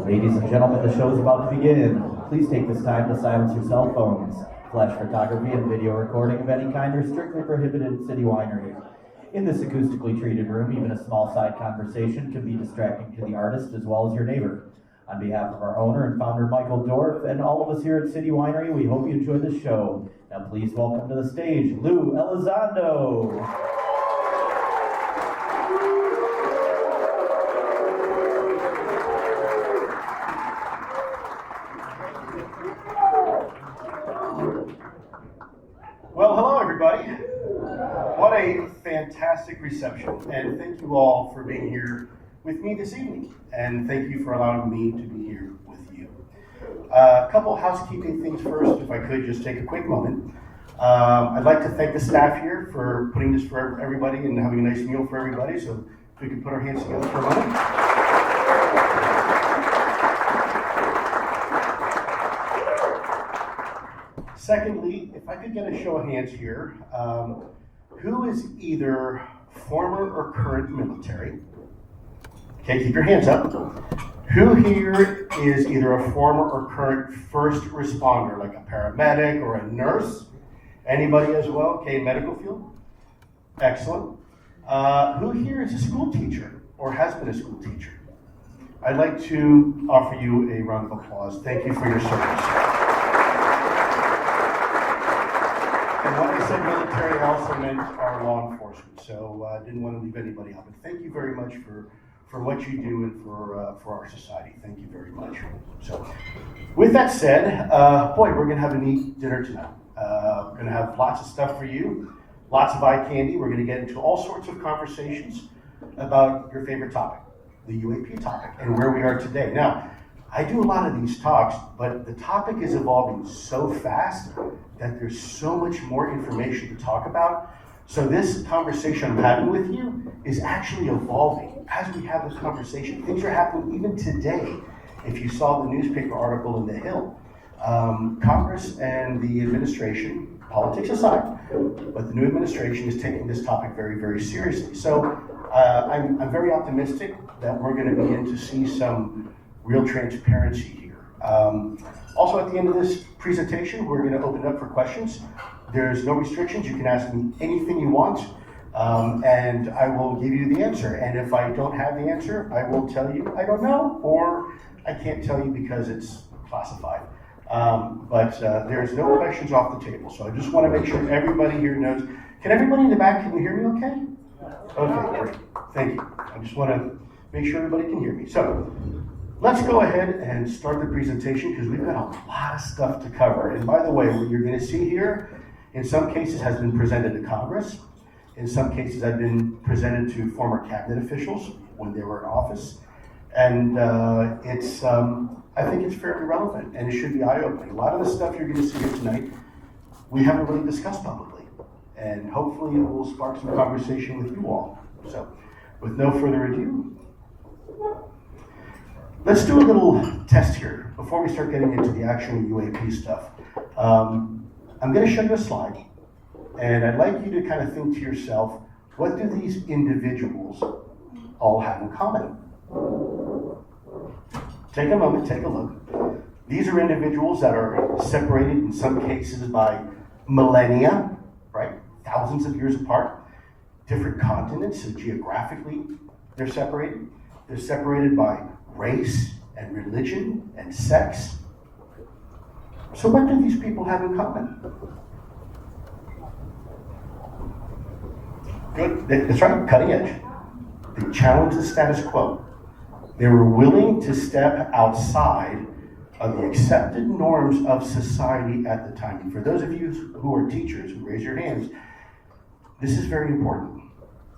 Ladies and gentlemen, the show is about to begin. Please take this time to silence your cell phones. Flash photography and video recording of any kind are strictly prohibited at City Winery. In this acoustically treated room, even a small side conversation can be distracting to the artist as well as your neighbor. On behalf of our owner and founder, Michael Dorff, and all of us here at City Winery, we hope you enjoy the show. Now please welcome to the stage, Lue Elizondo. Well, hello everybody. What a fantastic reception, and thank you all for being here with me this evening, and thank you for allowing me to be here with you. A couple housekeeping things first, if I could just take a quick moment. I'd like to thank the staff here for putting this for everybody and having a nice meal for everybody, so if we could put our hands together for a moment. Secondly, if I could get a show of hands here, who is either former or current military? Okay, keep your hands up. Who here is either a former or current first responder, like a paramedic or a nurse? Anybody as well? Okay, medical field? Excellent. Who here is a school teacher or has been a school teacher? I'd like to offer you a round of applause. Thank you for your service. And when I said military, I also meant our law enforcement, so I didn't want to leave anybody out. But thank you very much for what you do and for our society. Thank you very much. So, with that said, boy, we're going to have a neat dinner tonight. We're going to have lots of stuff for you, lots of eye candy. We're going to get into all sorts of conversations about your favorite topic, the UAP topic, and where we are today. Now, I do a lot of these talks, but the topic is evolving so fast that there's so much more information to talk about. So this conversation I'm having with you is actually evolving as we have this conversation. Things are happening even today. If you saw the newspaper article in The Hill, Congress and the administration, politics aside, but the new administration is taking this topic very, very seriously. So I'm very optimistic that we're going to begin to see some real transparency here. Also, at the end of this presentation, we're going to open it up for questions. There's no restrictions. You can ask me anything you want, and I will give you the answer. And if I don't have the answer, I will tell you I don't know, or I can't tell you because it's classified. But there's no questions off the table. So I just want to make sure everybody here knows. Can everybody in the back, can you hear me okay? Okay, great. Thank you. I just want to make sure everybody can hear me. So let's go ahead and start the presentation because we've got a lot of stuff to cover. And by the way, what you're going to see here, in some cases has been presented to Congress. In some cases have been presented to former cabinet officials when they were in office. And I think it's fairly relevant and it should be eye-opening. A lot of the stuff you're going to see here tonight, we haven't really discussed publicly. And hopefully it will spark some conversation with you all. So with no further ado, let's do a little test here before we start getting into the actual UAP stuff. I'm going to show you a slide, and I'd like you to kind of think to yourself, what do these individuals all have in common? Take a moment, take a look. These are individuals that are separated in some cases by millennia, right? Thousands of years apart. Different continents, so geographically they're separated. They're separated by race and religion and sex. So what do these people have in common? Good, that's right, cutting edge. They challenged the status quo. They were willing to step outside of the accepted norms of society at the time. And for those of you who are teachers, who raise your hands, this is very important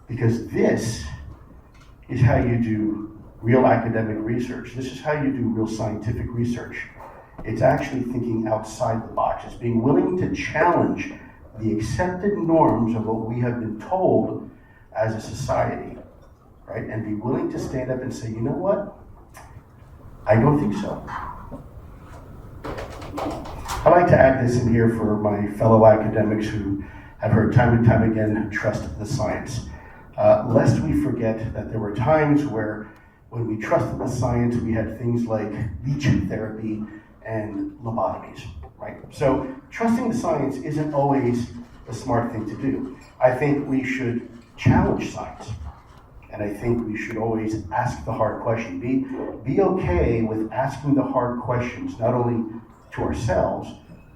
because this is how you do real academic research. This is how you do real scientific research. It's actually thinking outside the box. It's being willing to challenge the accepted norms of what we have been told as a society, right? And be willing to stand up and say, you know what? I don't think so. I like to add this in here for my fellow academics who have heard time and time again, trust the science. Lest we forget that there were times where When we trusted the science, we had things like leech therapy and lobotomies, right? So trusting the science isn't always a smart thing to do. I think we should challenge science. And I think we should always ask the hard question. Be okay with asking the hard questions, not only to ourselves,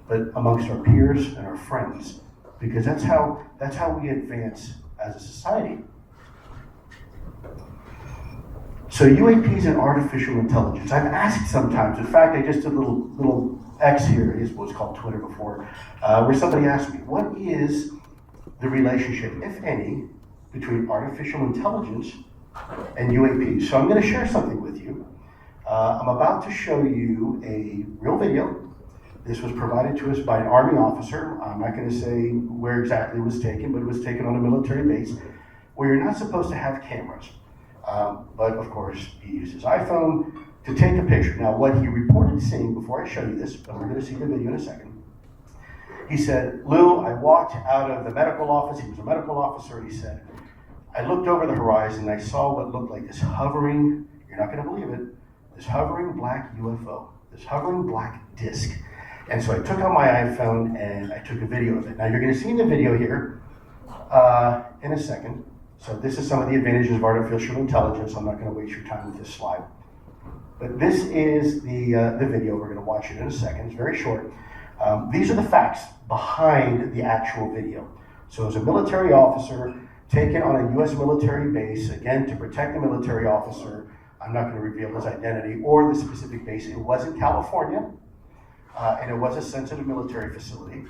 but amongst our peers and our friends, because that's how we advance as a society. So UAPs and artificial intelligence. I've asked sometimes, in fact, I just did a little X here, is what's called Twitter before, where somebody asked me, what is the relationship, if any, between artificial intelligence and UAPs? So I'm going to share something with you. I'm about to show you a real video. This was provided to us by an Army officer. I'm not going to say where exactly it was taken, but it was taken on a military base where you're not supposed to have cameras. But of course, he used his iPhone to take a picture. Now, what he reported seeing, before I show you this, but we're going to see the video in a second, he said, Lou, I walked out of the medical office. He was a medical officer, and he said, I looked over the horizon and I saw what looked like this hovering, you're not going to believe it, this hovering black UFO, this hovering black disc. And so I took out my iPhone and I took a video of it. Now you're going to see the video here in a second. So this is some of the advantages of artificial intelligence. I'm not going to waste your time with this slide. But this is the video. We're going to watch it in a second. It's very short. These are the facts behind the actual video. So as a military officer taken on a U.S. military base, again, to protect the military officer, I'm not going to reveal his identity or the specific base. It was in California, and it was a sensitive military facility.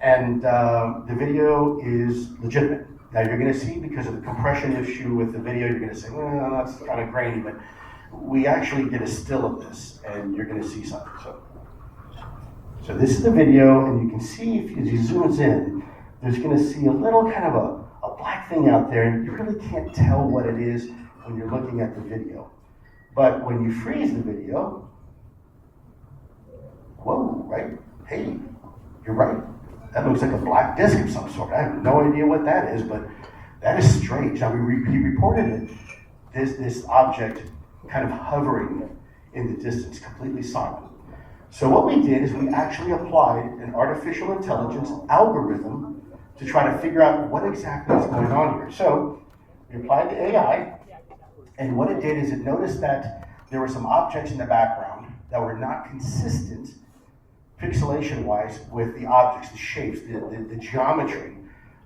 And the video is legitimate. Now you're going to see, because of the compression issue with the video, you're going to say, well, that's kind of grainy, but we actually did a still of this, and you're going to see something. So this is the video, and you can see, if you zoom in, there's going to see a little kind of a black thing out there, and you really can't tell what it is when you're looking at the video. But when you freeze the video, whoa, right? Hey, you're right. That looks like a black disc of some sort. I have no idea what that is, but that is strange. Now, he reported it, this object kind of hovering in the distance, completely silent. So what we did is we actually applied an artificial intelligence algorithm to try to figure out what exactly is going on here. So we applied the AI, and what it did is it noticed that there were some objects in the background that were not consistent pixelation-wise with the objects, the shapes, the geometry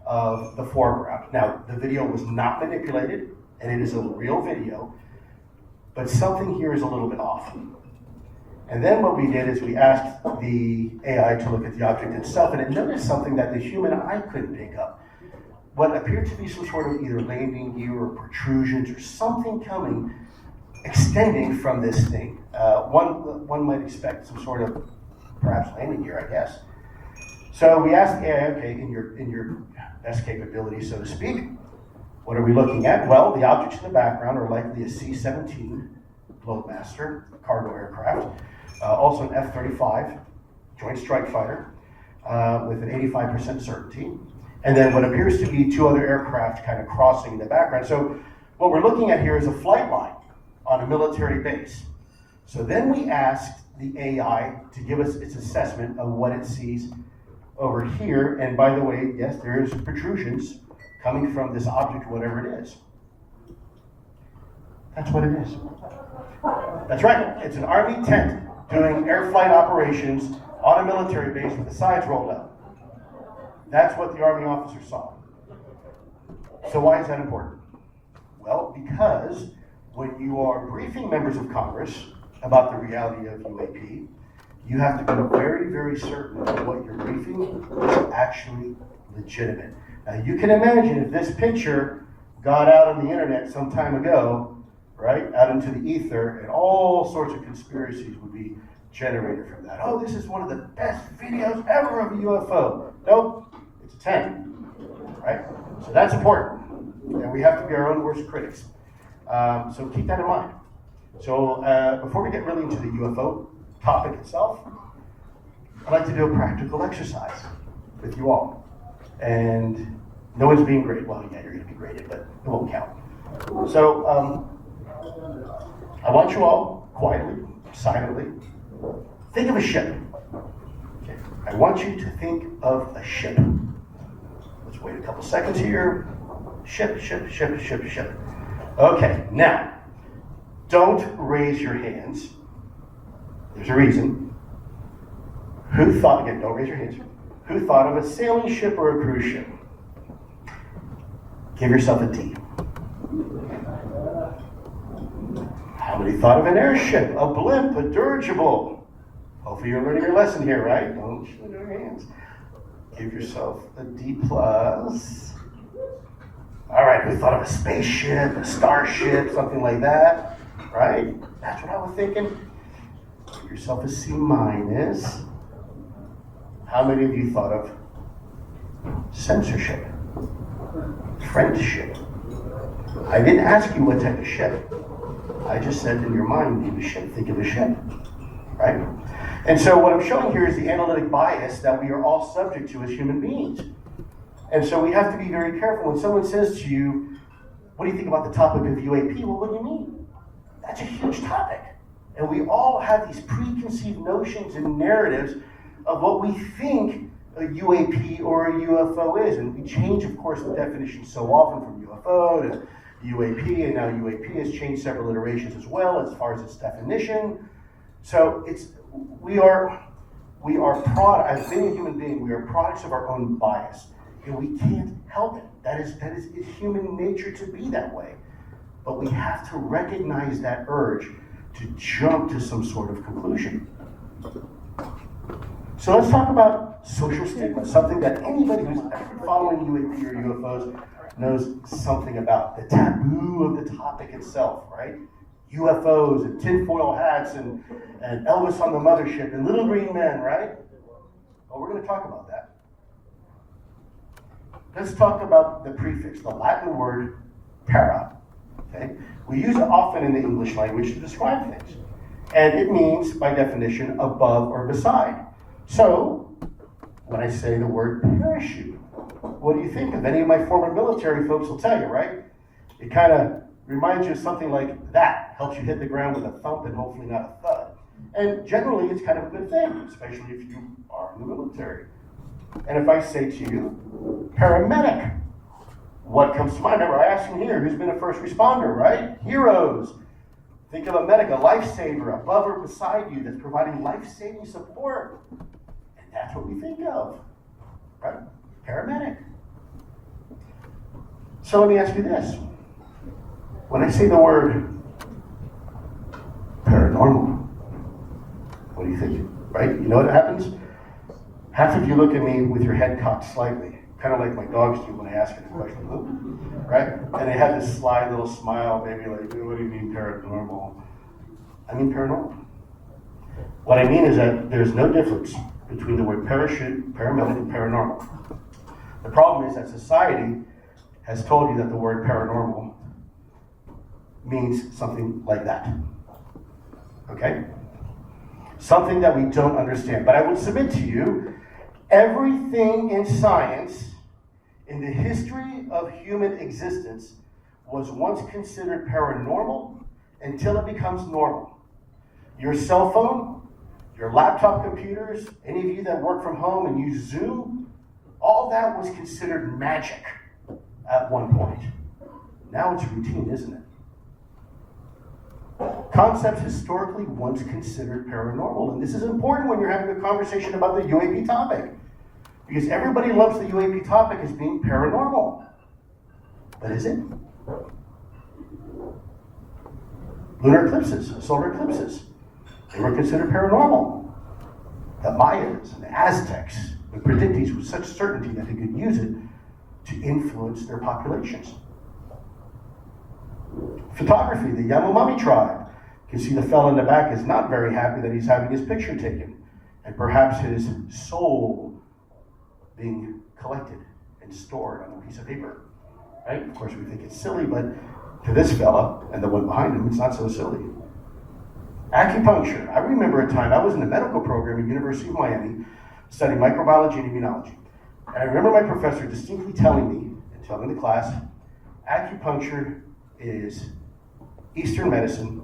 of the foreground. Now, the video was not manipulated, and it is a real video, but something here is a little bit off. And then what we did is we asked the AI to look at the object itself, and it noticed something that the human eye couldn't pick up. What appeared to be some sort of either landing gear or protrusions or something coming, extending from this thing. One might expect some sort of perhaps landing gear, I guess. So we asked the AI, okay, in your best capability, so to speak, what are we looking at? Well, the objects in the background are likely a C-17 Loadmaster cargo aircraft, also an F-35 Joint Strike Fighter with an 85% certainty, and then what appears to be two other aircraft kind of crossing in the background. So what we're looking at here is a flight line on a military base. So then we asked the AI to give us its assessment of what it sees over here. And by the way, yes, there is protrusions coming from this object, whatever it is. That's what it is. That's right. It's an Army tent doing air flight operations on a military base with the sides rolled up. That's what the Army officer saw. So why is that important? Well, because when you are briefing members of Congress about the reality of UAP, you have to be very, very certain that what you're briefing is actually legitimate. Now, you can imagine if this picture got out on the internet some time ago, right, out into the ether, and all sorts of conspiracies would be generated from that. Oh, this is one of the best videos ever of a UFO. Nope, it's a 10, right? So that's important, and we have to be our own worst critics. So keep that in mind. So before we get really into the UFO topic itself, I'd like to do a practical exercise with you all. And no one's being graded. Well, yeah, you're going to be graded, but it won't count. So I want you all, quietly, silently, think of a ship. Okay. I want you to think of a ship. Let's wait a couple seconds here. Ship, ship, ship, ship, ship. Okay, now, don't raise your hands. There's a reason. Who thought, again, don't raise your hands. Who thought of a sailing ship or a cruise ship? Give yourself a D. How many thought of an airship, a blimp, a dirigible? Hopefully you're learning your lesson here, right? Don't show your hands. Give yourself a D plus. All right, who thought of a spaceship, a starship, something like that? Right? That's what I was thinking. Give yourself a C minus. How many of you thought of censorship, friendship? I didn't ask you what type of ship. I just said in your mind, think of a ship, think of a ship, right? And so what I'm showing here is the analytic bias that we are all subject to as human beings. And so we have to be very careful. When someone says to you, what do you think about the topic of UAP? Well, what do you mean? That's a huge topic. And we all have these preconceived notions and narratives of what we think a UAP or a UFO is. And we change, of course, the definition so often from UFO to UAP, and now UAP has changed several iterations as well as far as its definition. So we are as being a human being, we are products of our own bias. And we can't help it. That is it's human nature to be that way. But we have to recognize that urge to jump to some sort of conclusion. So let's talk about social stigma, something that anybody who's following UAP or UFOs knows something about. The taboo of the topic itself, right? UFOs and tinfoil hats and Elvis on the mothership and little green men, right? Well, we're going to talk about that. Let's talk about the prefix, the Latin word para. Okay? We use it often in the English language to describe things. And it means, by definition, above or beside. So, when I say the word parachute, what do you think of? Any of my former military folks will tell you, right? It kind of reminds you of something like that. Helps you hit the ground with a thump and hopefully not a thud. And generally, it's kind of a good thing, especially if you are in the military. And if I say to you, paramedic, what comes to mind? Remember, I asked you here, who's been a first responder, right? Heroes. Think of a medic, a lifesaver, above or beside you that's providing life-saving support. And that's what we think of, right? Paramedic. So let me ask you this. When I say the word paranormal, what do you think? Right? You know what happens? Half of you look at me with your head cocked slightly, kind of like my dogs do when I ask them a question, right? And they have this sly little smile, maybe like, what do you mean paranormal? I mean paranormal. What I mean is that there's no difference between the word parachute, paramedic, and paranormal. The problem is that society has told you that the word paranormal means something like that. Okay? Something that we don't understand. But I would submit to you, everything in science, in the history of human existence, was once considered paranormal until it becomes normal. Your cell phone, your laptop computers, any of you that work from home and use Zoom, all that was considered magic at one point. Now it's routine, isn't it? Concepts historically once considered paranormal, and this is important when you're having a conversation about the UAP topic, because everybody lumps the UAP topic as being paranormal. But is it? Lunar eclipses, solar eclipses, they were considered paranormal. The Mayas and the Aztecs would predict these with such certainty that they could use it to influence their populations. Photography, the Yanomami tribe. You can see the fellow in the back is not very happy that he's having his picture taken, and perhaps his soul being collected and stored on a piece of paper. Right? Of course, we think it's silly, but to this fella and the one behind him, it's not so silly. Acupuncture. I remember a time I was in the medical program at the University of Miami studying microbiology and immunology. And I remember my professor distinctly telling me, and telling the class, acupuncture is Eastern medicine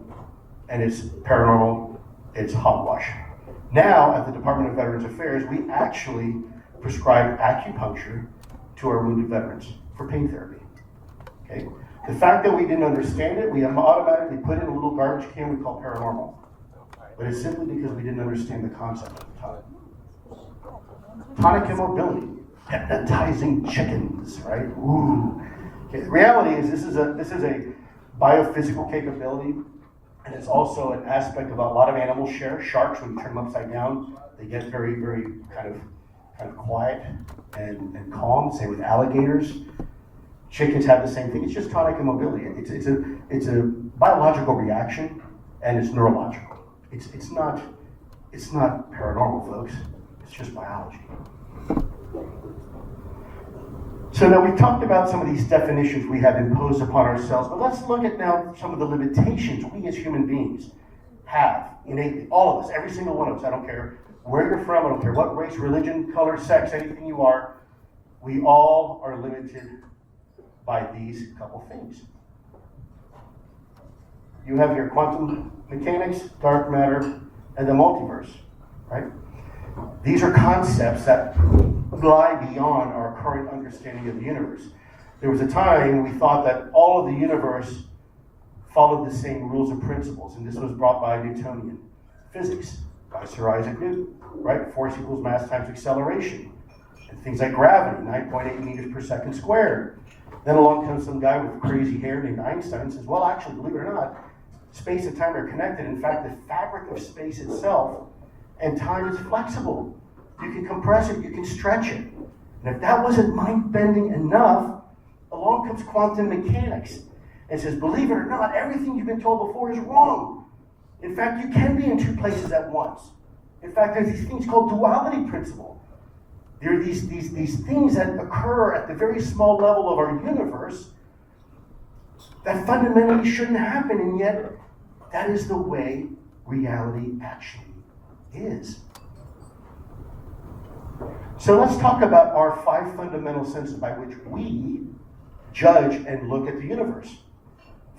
and it's paranormal, it's hogwash. Now, at the Department of Veterans Affairs, we actually prescribe acupuncture to our wounded veterans for pain therapy. Okay? The fact that we didn't understand it, we automatically put in a little garbage can we call paranormal. But it's simply because we didn't understand the concept at the time. Tonic immobility, hypnotizing chickens, right? Ooh. Okay, the reality is this is a biophysical capability, and it's also an aspect of a lot of animals share. Sharks, when you turn them upside down, they get very, very kind of quiet and calm. Same with alligators. Chickens have the same thing. It's just tonic immobility. It's a biological reaction, and it's neurological. It's not paranormal, folks. It's just biology. So now we've talked about some of these definitions we have imposed upon ourselves, but let's look at now some of the limitations we as human beings have innately. All of us, every single one of us. I don't care where you're from. I don't care what race, religion, color, sex, anything you are. We all are limited by these couple things. You have your quantum mechanics, dark matter, and the multiverse, right? These are concepts that lie beyond our current understanding of the universe. There was a time we thought that all of the universe followed the same rules and principles, and this was brought by Newtonian physics by Sir Isaac Newton, right? Force equals mass times acceleration, and things like gravity, 9.8 meters per second squared. Then along comes some guy with crazy hair named Einstein and says, well, actually, believe it or not, space and time are connected. In fact, the fabric of space itself and time is flexible. You can compress it, you can stretch it. And if that wasn't mind-bending enough, along comes quantum mechanics and says, believe it or not, everything you've been told before is wrong. In fact, you can be in two places at once. In fact, there's these things called duality principle. There are these things that occur at the very small level of our universe that fundamentally shouldn't happen, and yet that is the way reality actually is. So let's talk about our 5 fundamental senses by which we judge and look at the universe.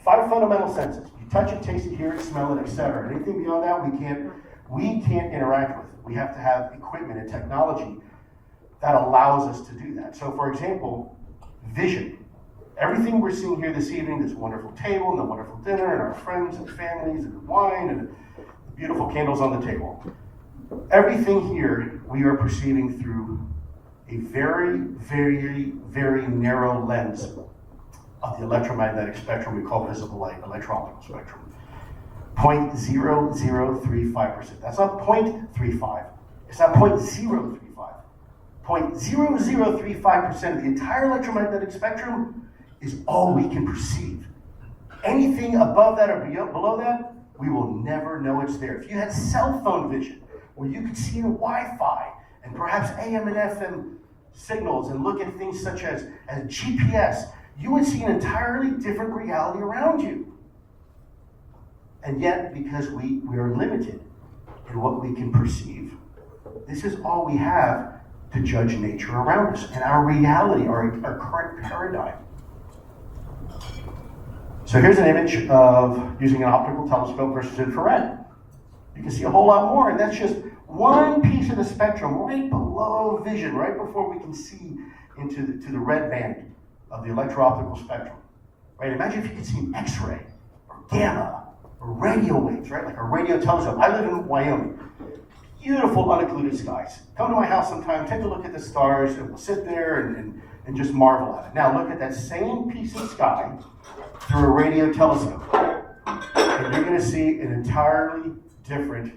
5 fundamental senses. You touch it, taste it, hear it, smell it, etc. Anything beyond that we can't interact with. We have to have equipment and technology that allows us to do that. So for example, vision. Everything we're seeing here this evening, this wonderful table and the wonderful dinner and our friends and families and the wine and the beautiful candles on the table. Everything here we are perceiving through a very, very, very narrow lens of the electromagnetic spectrum we call visible light, electro-optical spectrum. 0.0035%. That's not 0.35. It's not 0.035. 0.0035% of the entire electromagnetic spectrum is all we can perceive. Anything above that or below that, we will never know it's there. If you had cell phone vision, where you could see in Wi-Fi and perhaps AM and FM signals and look at things such as GPS, you would see an entirely different reality around you. And yet, because we are limited in what we can perceive, this is all we have to judge nature around us and our reality, our current paradigm. So here's an image of using an optical telescope versus infrared. You can see a whole lot more, and that's just one piece of the spectrum right below vision, right before we can see into the red band of the electro-optical spectrum. Right? Imagine if you could see an X-ray or gamma or radio waves, right? Like a radio telescope. I live in Wyoming. Beautiful unoccluded skies. Come to my house sometime, take a look at the stars, and we'll sit there and just marvel at it. Now look at that same piece of sky through a radio telescope. And you're going to see an entirely different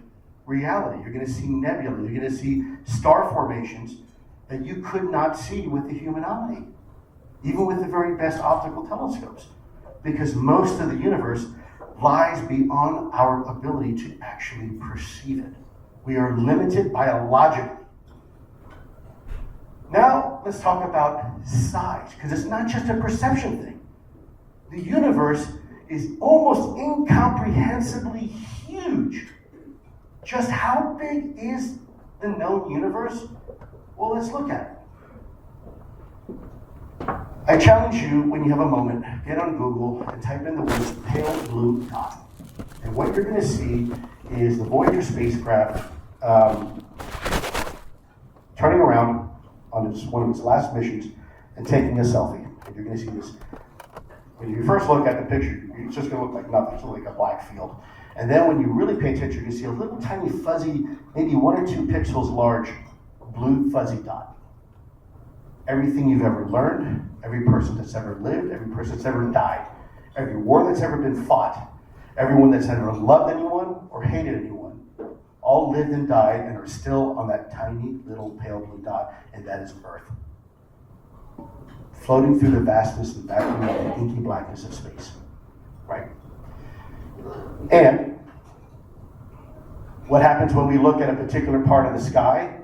reality. You're going to see nebula. You're going to see star formations that you could not see with the human eye, even with the very best optical telescopes, because most of the universe lies beyond our ability to actually perceive it. We are limited biologically. Now, let's talk about size, because it's not just a perception thing. The universe is almost incomprehensibly huge. Just how big is the known universe? Well, let's look at it. I challenge you, when you have a moment, get on Google and type in the words pale blue dot. And what you're going to see is the Voyager spacecraft turning around on one of its last missions and taking a selfie. And you're going to see this. When you first look at the picture, it's just going to look like nothing. It's like a black field. And then when you really pay attention, you're going to see a little tiny fuzzy, maybe 1 or 2 pixels large, blue fuzzy dot. Everything you've ever learned, every person that's ever lived, every person that's ever died, every war that's ever been fought, everyone that's ever loved anyone or hated anyone, all lived and died and are still on that tiny little pale blue dot, and that is Earth. Floating through the vastness and vacuum of the inky blackness of space, right? And what happens when we look at a particular part of the sky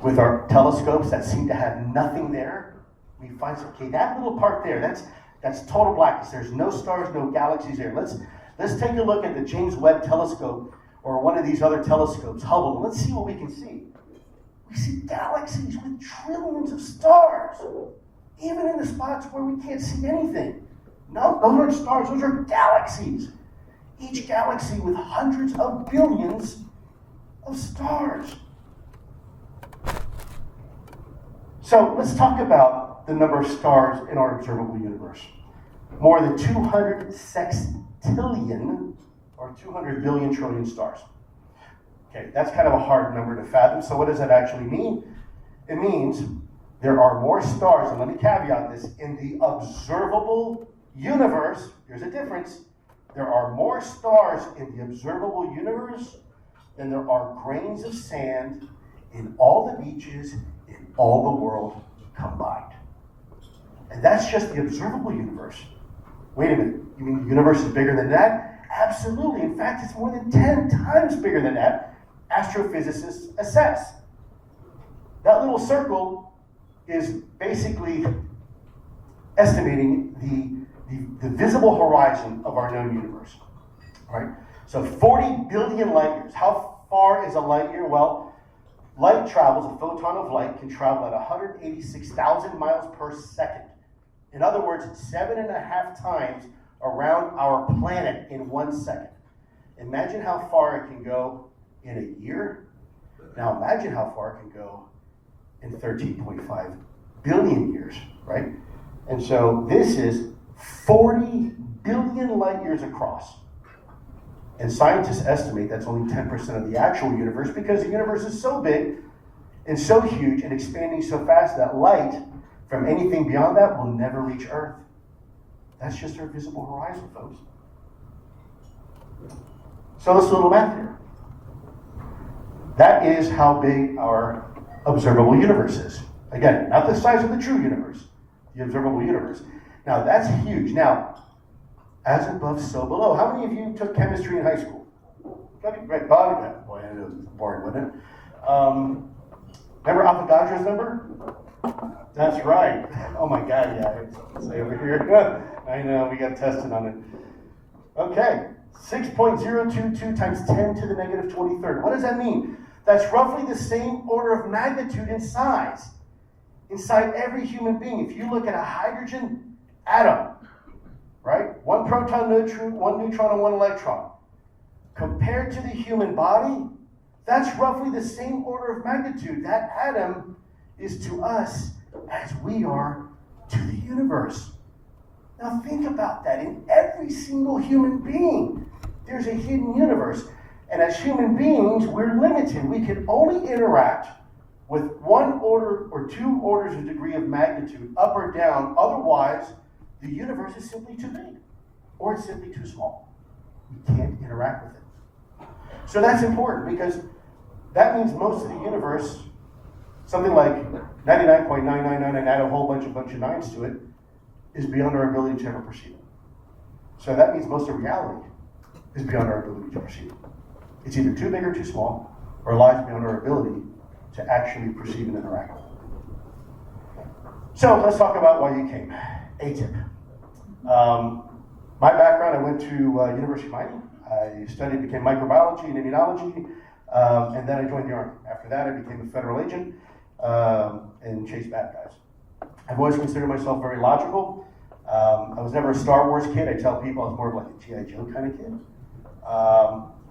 with our telescopes that seem to have nothing there? We find, okay, that little part there, that's total blackness. There's no stars, no galaxies there. Let's take a look at the James Webb telescope or one of these other telescopes, Hubble, and let's see what we can see. We see galaxies with trillions of stars, even in the spots where we can't see anything. No, those aren't stars, those are galaxies. Each galaxy with hundreds of billions of stars. So let's talk about the number of stars in our observable universe. More than 200 sextillion, or 200 billion trillion stars. Okay, that's kind of a hard number to fathom. So what does that actually mean? It means there are more stars, and let me caveat this, in the observable universe. Here's a difference. There are more stars in the observable universe than there are grains of sand in all the beaches in all the world combined. And that's just the observable universe. Wait a minute, you mean the universe is bigger than that? Absolutely. In fact, it's more than 10 times bigger than that, astrophysicists assess. That little circle is basically estimating the visible horizon of our known universe, right? So 40 billion light years. How far is a light year? Well, light travels, a photon of light can travel at 186,000 miles per second. In other words, 7.5 times around our planet in 1 second. Imagine how far it can go in a year. Now imagine how far it can go in 13.5 billion years, right? And so this is 40 billion light years across. And scientists estimate that's only 10% of the actual universe, because the universe is so big and so huge and expanding so fast that light from anything beyond that will never reach Earth. That's just our visible horizon, folks. So let's do a little math here. That is how big our observable universe is. Again, not the size of the true universe, the observable universe. Now, that's huge. Now, as above, so below. How many of you took chemistry in high school? Right, Bob? Boy, it was boring, wasn't it? Remember Avogadro's number? That's right. Oh my God, yeah. It's over here. I know, we got tested on it. Okay, 6.022 times 10 to the negative 23rd. What does that mean? That's roughly the same order of magnitude in size inside every human being. If you look at a hydrogen atom, right? 1 proton, 1 neutron, and 1 electron. Compared to the human body, that's roughly the same order of magnitude. That atom is to us as we are to the universe. Now think about that. In every single human being, there's a hidden universe. And as human beings, we're limited. We can only interact with 1 order or 2 orders of degree of magnitude, up or down. Otherwise, the universe is simply too big, or it's simply too small. We can't interact with it. So that's important, because that means most of the universe, something like 99.999 and add a whole bunch of nines to it, is beyond our ability to ever perceive it. So that means most of reality is beyond our ability to perceive it. It's either too big or too small, or lies beyond our ability to actually perceive and interact with it. So let's talk about why you came. AATIP. My background, I went to University of Miami. I studied, became microbiology and immunology, and then I joined the Army. After that, I became a federal agent and chased bad guys. I've always considered myself very logical. I was never a Star Wars kid. I tell people I was more of like a G.I. Joe kind of kid.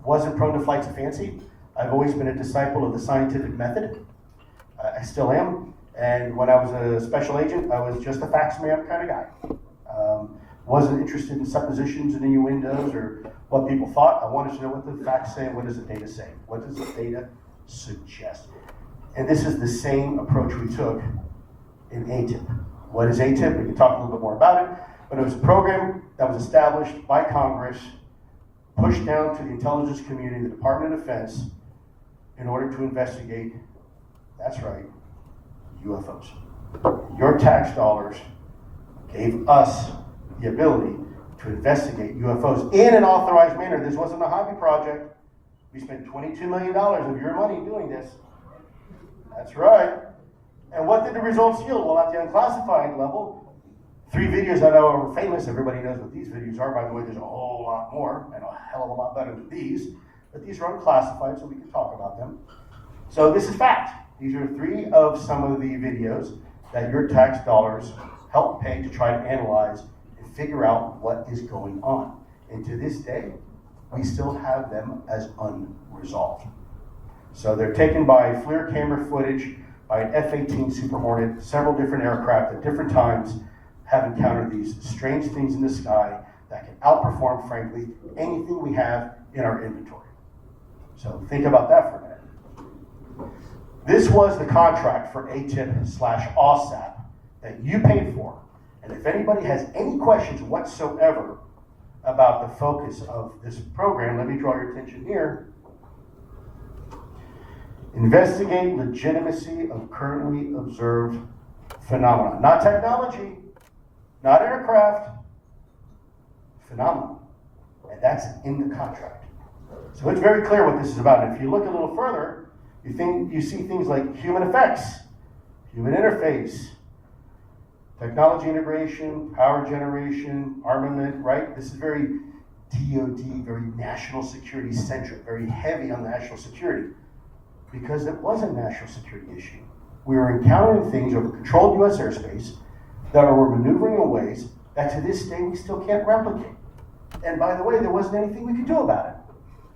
Wasn't prone to flights of fancy. I've always been a disciple of the scientific method. I still am. And when I was a special agent, I was just a facts man kind of guy. Wasn't interested in suppositions and innuendos or what people thought. I wanted to know what the facts say and what does the data say. What does the data suggest? And this is the same approach we took in AATIP. What is AATIP? We can talk a little bit more about it. But it was a program that was established by Congress, pushed down to the intelligence community, the Department of Defense, in order to investigate, that's right, UFOs. Your tax dollars gave us the ability to investigate UFOs in an authorized manner. This wasn't a hobby project. We spent $22 million of your money doing this. That's right. And what did the results yield? Well, at the unclassified level, 3 videos I know are famous. Everybody knows what these videos are. By the way, there's a whole lot more and a hell of a lot better than these. But these are unclassified, so we can talk about them. So this is fact. These are 3 of some of the videos that your tax dollars help pay to try to analyze and figure out what is going on. And to this day, we still have them as unresolved. So they're taken by FLIR camera footage by an F-18 Super Hornet. Several different aircraft at different times have encountered these strange things in the sky that can outperform, frankly, anything we have in our inventory. So think about that for a minute. This was the contract for AATIP/OSAP that you paid for. And if anybody has any questions whatsoever about the focus of this program, let me draw your attention here. Investigate legitimacy of currently observed phenomena. Not technology, not aircraft, phenomena. And that's in the contract. So it's very clear what this is about. And if you look a little further, you see things like human effects, human interface, technology integration, power generation, armament, right? This is very DoD, very national security centric, very heavy on national security, because it was a national security issue. We were encountering things over controlled U.S. airspace that were maneuvering in ways that to this day we still can't replicate. And by the way, there wasn't anything we could do about it.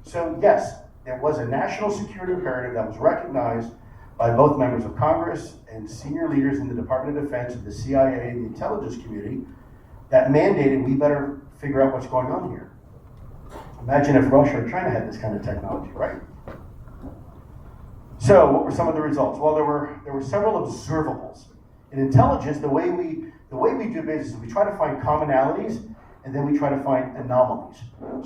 So yes, there was a national security imperative that was recognized by both members of Congress and senior leaders in the Department of Defense, the CIA, and the intelligence community that mandated we better figure out what's going on here. Imagine if Russia or China had this kind of technology, right? So what were some of the results? Well, there were several observables. In intelligence, the way we do business is we try to find commonalities and then we try to find anomalies.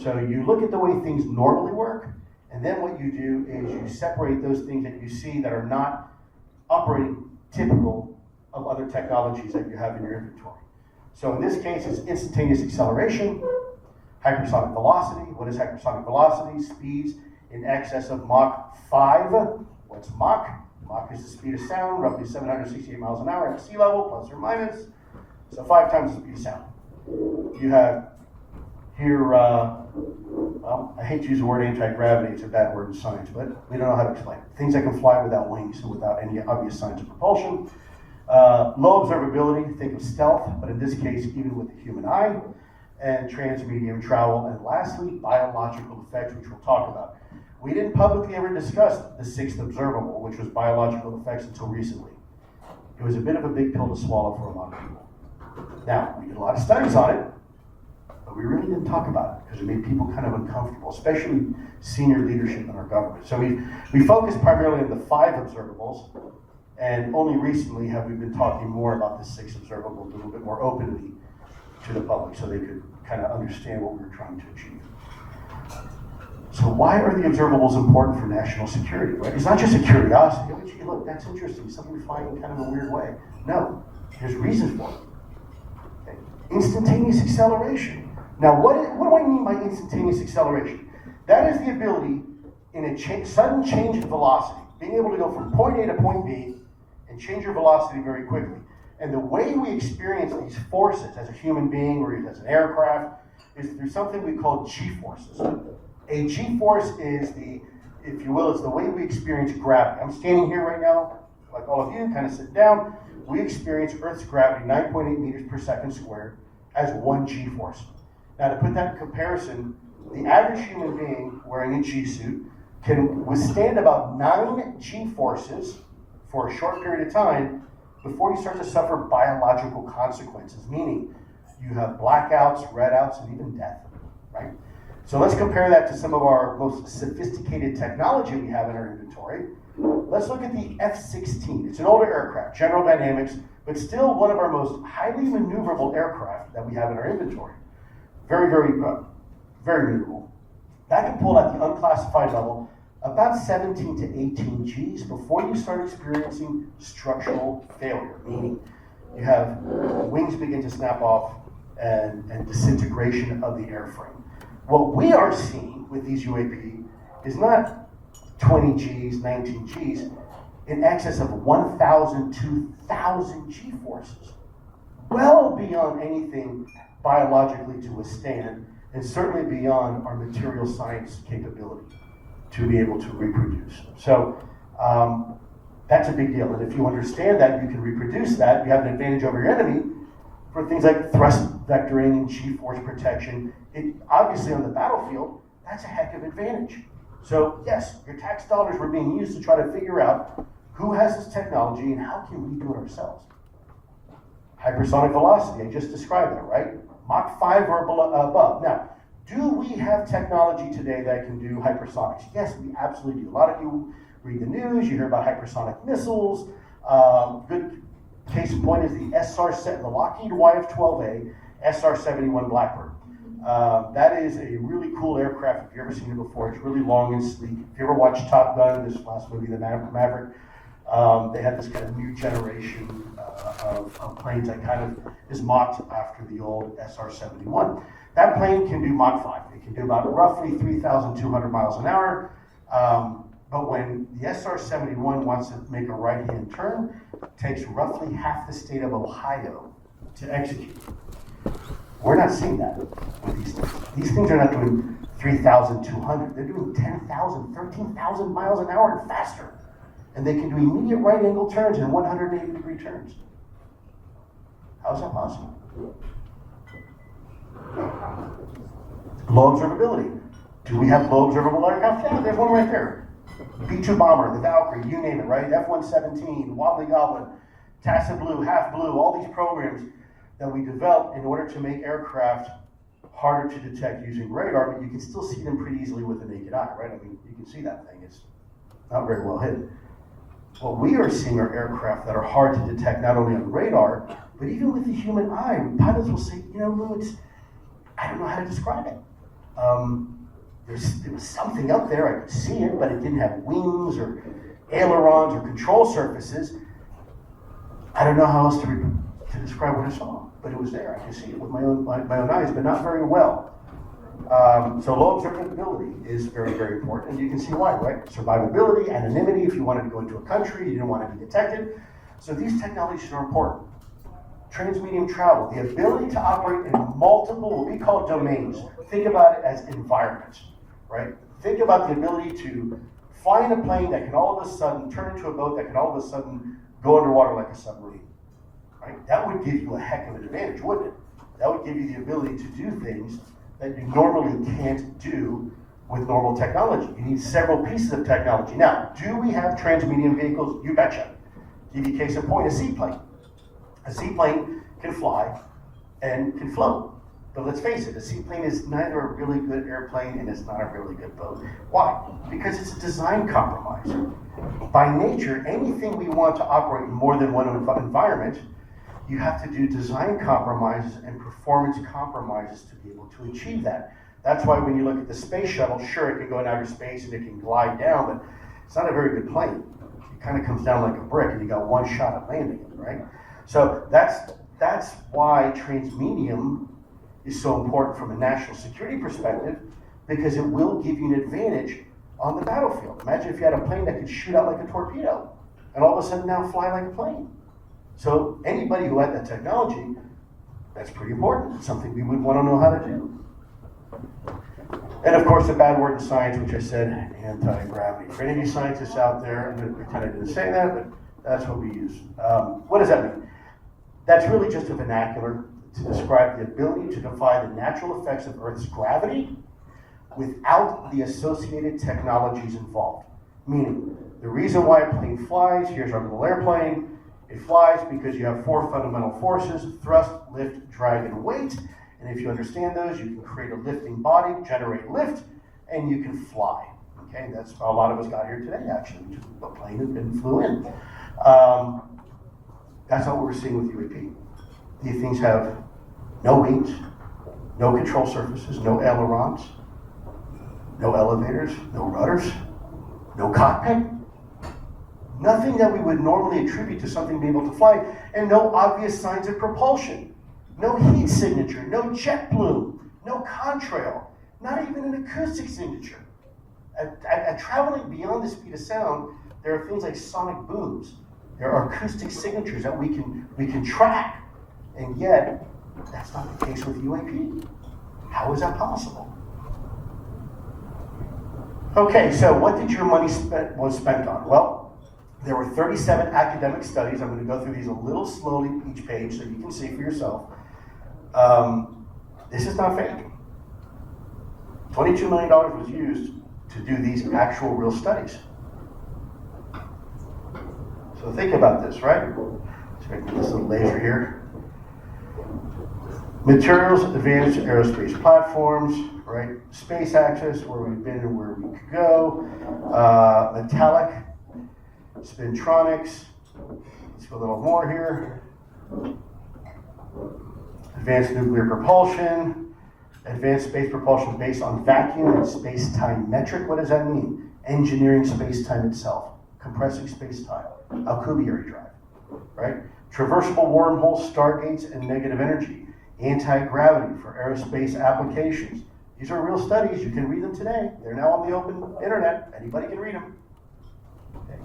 So you look at the way things normally work, and then what you do is you separate those things that you see that are not operating typical of other technologies that you have in your inventory. So in this case, it's instantaneous acceleration, hypersonic velocity. What is hypersonic velocity? Speeds in excess of Mach 5. What's Mach? Mach is the speed of sound, roughly 768 miles an hour at sea level, plus or minus. So 5 times the speed of sound. You have here, well, I hate to use the word anti-gravity, it's a bad word in science, but we don't know how to explain it. Things that can fly without wings and without any obvious signs of propulsion. Low observability, think of stealth, but in this case, even with the human eye. And transmedium travel. And lastly, biological effects, which we'll talk about. We didn't publicly ever discuss the 6th observable, which was biological effects, until recently. It was a bit of a big pill to swallow for a lot of people. Now, we did a lot of studies on it, but we really didn't talk about it because it made people kind of uncomfortable, especially senior leadership in our government. So we focused primarily on the 5 observables, and only recently have we been talking more about the 6th observable a little bit more openly to the public so they could kind of understand what we were trying to achieve. So why are the observables important for national security, right? It's not just a curiosity. Oh, gee, look, that's interesting. Something we find in kind of a weird way. No, there's reasons for it. Okay. Instantaneous acceleration. Now, what do I mean by instantaneous acceleration? That is the ability in a sudden change in velocity, being able to go from point A to point B and change your velocity very quickly. And the way we experience these forces as a human being or as an aircraft is through something we call G-forces. A G-force is if you will, it's the way we experience gravity. I'm standing here right now, like all of you, kind of sitting down. We experience Earth's gravity, 9.8 meters per second squared, as 1 G-force. Now, to put that in comparison, the average human being wearing a G suit can withstand about 9 G forces for a short period of time before you start to suffer biological consequences, meaning you have blackouts, redouts, and even death, right? So let's compare that to some of our most sophisticated technology we have in our inventory. Let's look at the F-16. It's an older aircraft, General Dynamics, but still one of our most highly maneuverable aircraft that we have in our inventory. Very, very maneuverable. That can pull at the unclassified level about 17 to 18 Gs before you start experiencing structural failure, meaning you have wings begin to snap off and disintegration of the airframe. What we are seeing with these UAP is not 20 Gs, 19 Gs, in excess of 1,000, 2,000 G forces, well beyond anything biologically to withstand, and certainly beyond our material science capability to be able to reproduce. So that's a big deal. And if you understand that, you can reproduce that, you have an advantage over your enemy for things like thrust vectoring and G-force protection. It, obviously on the battlefield, that's a heck of an advantage. So yes, your tax dollars were being used to try to figure out who has this technology and how can we do it ourselves. Hypersonic velocity, I just described that, right? Mach 5 or above. Now, do we have technology today that can do hypersonics? Yes, we absolutely do. A lot of you read the news, you hear about hypersonic missiles. Good case in point is the Lockheed YF-12A SR-71 Blackbird. That is a really cool aircraft if you've ever seen it before. It's really long and sleek. If you ever watched Top Gun, this last movie, The Maverick, they had this kind of new generation of planes that kind of is mocked after the old SR-71. That plane can do Mach 5. It can do about roughly 3,200 miles an hour. But when the SR-71 wants to make a right-hand turn, it takes roughly half the state of Ohio to execute. We're not seeing that with these things. These things are not doing 3,200. They're doing 10,000, 13,000 miles an hour and faster. And they can do immediate right-angle turns and 180-degree turns. How is that possible? Low observability. Do we have low observable aircraft? Yeah, there's one right there. B-2 bomber, the Valkyrie, you name it, right? F-117, Wobbly Goblin, Tacit Blue, Half Blue, all these programs that we developed in order to make aircraft harder to detect using radar, but you can still see them pretty easily with the naked eye, right? I mean, you can see that thing. It's not very well hidden. What we are seeing are aircraft that are hard to detect not only on radar, but even with the human eye. Pilots will say, you know, Lou, I don't know how to describe it. There was something up there, I could see it, but it didn't have wings or ailerons or control surfaces. I don't know how else to describe what I saw, but it was there. I could see it with my own eyes, but not very well. So low observability is very, very important, and you can see why, right? Survivability, anonymity, if you wanted to go into a country, you didn't want to be detected. So these technologies are important. Transmedium travel, the ability to operate in multiple, what we call domains. Think about it as environments, right? Think about the ability to fly in a plane that can all of a sudden turn into a boat that can all of a sudden go underwater like a submarine, right? That would give you a heck of an advantage, wouldn't it? That would give you the ability to do things that you normally can't do with normal technology. You need several pieces of technology. Now, do we have transmedium vehicles? You betcha. Give you a case in point, a seaplane. A seaplane can fly and can float. But let's face it, a seaplane is neither a really good airplane and it's not a really good boat. Why? Because it's a design compromise. By nature, anything we want to operate in more than one environment, you have to do design compromises and performance compromises to be able to achieve that. That's why when you look at the space shuttle, sure, it can go in outer space and it can glide down, but it's not a very good plane. It kind of comes down like a brick and you got one shot at landing it, right? So that's why transmedium is so important from a national security perspective, because it will give you an advantage on the battlefield. Imagine if you had a plane that could shoot out like a torpedo and all of a sudden now fly like a plane. So anybody who had that technology, that's pretty important. It's something we would want to know how to do. And of course, the bad word in science, which I said, anti-gravity. For any of you scientists out there, I'm going to pretend I didn't say that, but that's what we use. What does that mean? That's really just a vernacular to describe the ability to defy the natural effects of Earth's gravity without the associated technologies involved. Meaning, the reason why a plane flies, here's our little airplane, it flies because you have 4 fundamental forces: thrust, lift, drag, and weight. And if you understand those, you can create a lifting body, generate lift, and you can fly. Okay, that's how a lot of us got here today, actually. We took a plane and flew in. That's not what we're seeing with UAP. These things have no wings, no control surfaces, no ailerons, no elevators, no rudders, no cockpit. Nothing that we would normally attribute to something being able to fly, and no obvious signs of propulsion. No heat signature, no jet plume, no contrail, not even an acoustic signature. At traveling beyond the speed of sound, there are things like sonic booms. There are acoustic signatures that we can track, and yet that's not the case with UAP. How is that possible? Okay, so what did your money was spent on? Well, there were 37 academic studies. I'm going to go through these a little slowly each page so you can see for yourself. This is not fake. $22 million was used to do these actual real studies. So think about this, right? Let's make this little laser here. Materials, advanced aerospace platforms, right? Space access, where we've been and where we could go. Metallic, spintronics. Let's go a little more here. Advanced nuclear propulsion. Advanced space propulsion based on vacuum and space-time metric. What does that mean? Engineering space-time itself. Compressing space-time. Alcubierre drive, right? Traversable wormholes, stargates, and negative energy. Anti-gravity for aerospace applications. These are real studies. You can read them today. They're now on the open internet. Anybody can read them. Okay.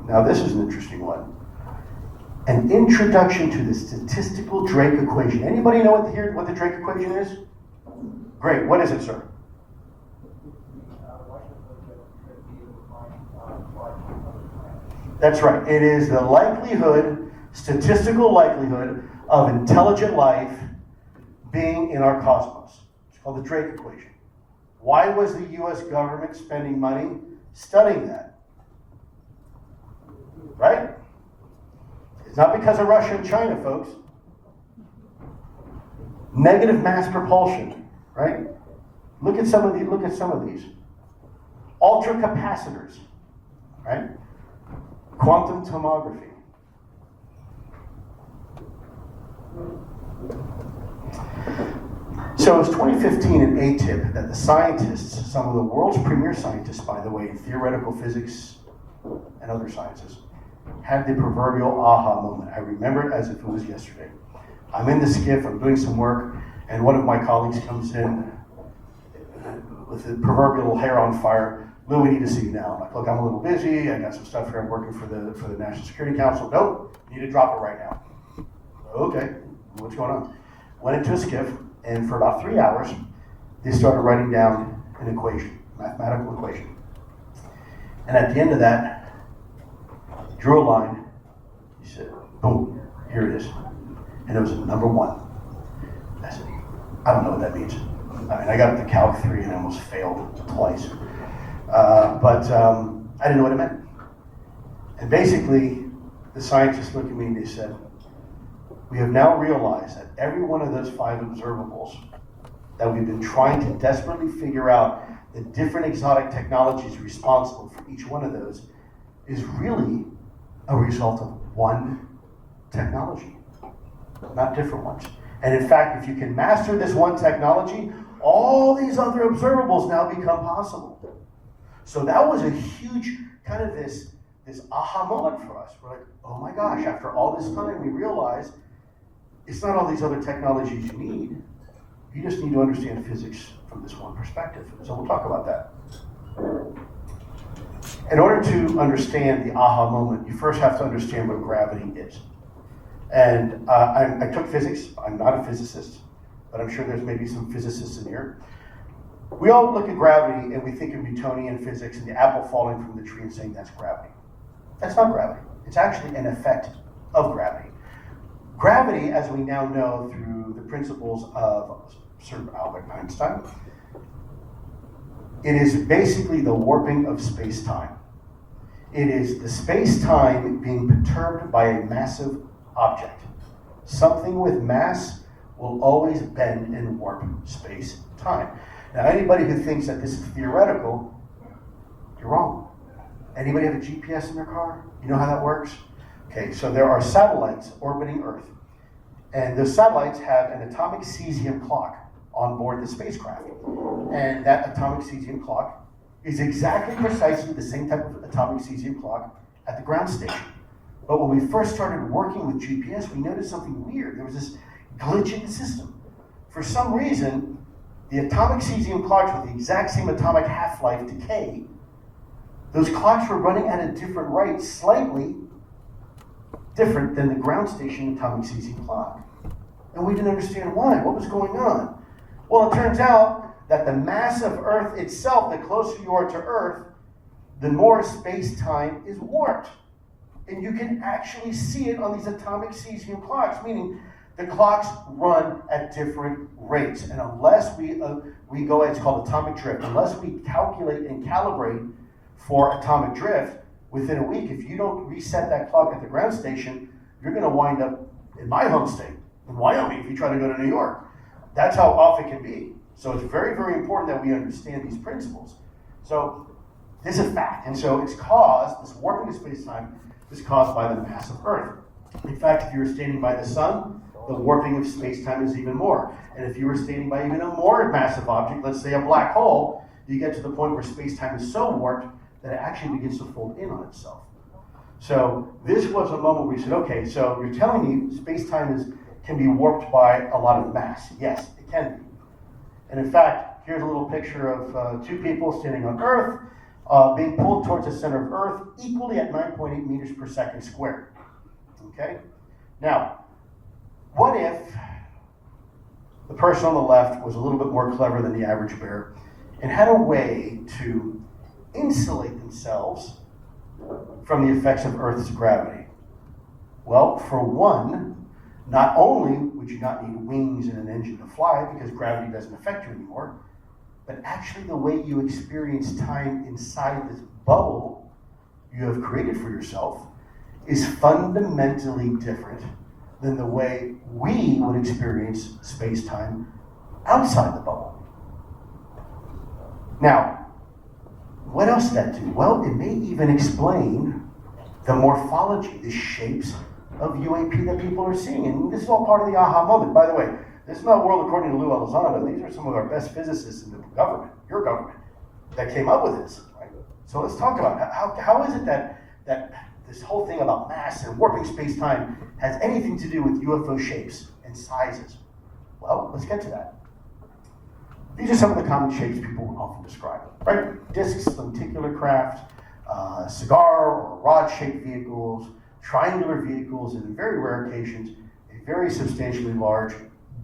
Now this is an interesting one. An introduction to the statistical Drake equation. Anybody know what the Drake equation is? Great. What is it, sir? That's right. It is the likelihood, statistical likelihood of intelligent life being in our cosmos. It's called the Drake equation. Why was the U.S. government spending money studying that? Right? It's not because of Russia and China, folks. Negative mass propulsion, right? Look at some of these. Ultracapacitors, right? Quantum tomography. So it was 2015 in AATIP that the scientists, some of the world's premier scientists, by the way, in theoretical physics and other sciences, had the proverbial aha moment. I remember it as if it was yesterday. I'm in the skiff, I'm doing some work, and one of my colleagues comes in with the proverbial hair on fire. Lou, we need to see you now. I'm like, look, I'm a little busy. I got some stuff here. I'm working for the National Security Council. Nope, you need to drop it right now. Okay, what's going on? Went into a skiff, and for about 3 hours, they started writing down an equation, mathematical equation. And at the end of that, drew a line. He said, boom, here it is. And it was number 1. I said, I don't know what that means. I mean, I got up to Calc 3 and I almost failed twice. But I didn't know what it meant. And basically, the scientists looked at me and they said, we have now realized that every one of those 5 observables that we've been trying to desperately figure out the different exotic technologies responsible for each one of those is really a result of one technology, not different ones. And in fact, if you can master this one technology, all these other observables now become possible. So that was a huge kind of this aha moment for us. We're like, oh my gosh, after all this time, we realize it's not all these other technologies you need. You just need to understand physics from this one perspective. So we'll talk about that. In order to understand the aha moment, you first have to understand what gravity is. And I took physics. I'm not a physicist, but I'm sure there's maybe some physicists in here. We all look at gravity and we think of Newtonian physics and the apple falling from the tree and saying that's gravity. That's not gravity. It's actually an effect of gravity. Gravity, as we now know through the principles of Sir Albert Einstein. It is basically the warping of space-time. It is the space-time being perturbed by a massive object. Something with mass will always bend and warp space-time. Now, anybody who thinks that this is theoretical, you're wrong. Anybody have a GPS in their car? You know how that works? Okay, so there are satellites orbiting Earth, and those satellites have an atomic cesium clock on board the spacecraft. And that atomic cesium clock is exactly precisely the same type of atomic cesium clock at the ground station. But when we first started working with GPS, we noticed something weird. There was this glitch in the system. For some reason, the atomic cesium clocks with the exact same atomic half-life decay, those clocks were running at a different rate, slightly different than the ground station atomic cesium clock. And we didn't understand why. What was going on? Well, it turns out that the mass of Earth itself, the closer you are to Earth, the more space-time is warped. And you can actually see it on these atomic cesium clocks, meaning the clocks run at different rates. And unless we go, it's called atomic drift, unless we calculate and calibrate for atomic drift, within a week, if you don't reset that clock at the ground station, you're going to wind up in my home state, in Wyoming, if you try to go to New York. That's how off it can be. So it's very, very important that we understand these principles. So this is a fact. And so it's caused, this warping of space-time is caused by the mass of Earth. In fact, if you were standing by the sun, the warping of space-time is even more. And if you were standing by even a more massive object, let's say a black hole, you get to the point where space-time is so warped that it actually begins to fold in on itself. So this was a moment where we said, okay, so you're telling me space-time can be warped by a lot of mass. Yes, it can be. And in fact, here's a little picture of two people standing on Earth, being pulled towards the center of Earth, equally at 9.8 meters per second squared. Okay? Now, what if the person on the left was a little bit more clever than the average bear and had a way to insulate themselves from the effects of Earth's gravity? Well, for one, not only would you not need wings and an engine to fly because gravity doesn't affect you anymore, but actually the way you experience time inside this bubble you have created for yourself is fundamentally different than the way we would experience space-time outside the bubble. Now, what else does that do? Well, it may even explain the morphology, the shapes of UAP that people are seeing. And this is all part of the aha moment. By the way, this is not World According to Lue Elizondo. These are some of our best physicists in the government, your government, that came up with this. Right? So let's talk about how is it that this whole thing about mass and warping space-time has anything to do with UFO shapes and sizes? Well, let's get to that. These are some of the common shapes people often describe, right? Discs, lenticular craft, cigar or rod-shaped vehicles, triangular vehicles, and in very rare occasions, a very substantially large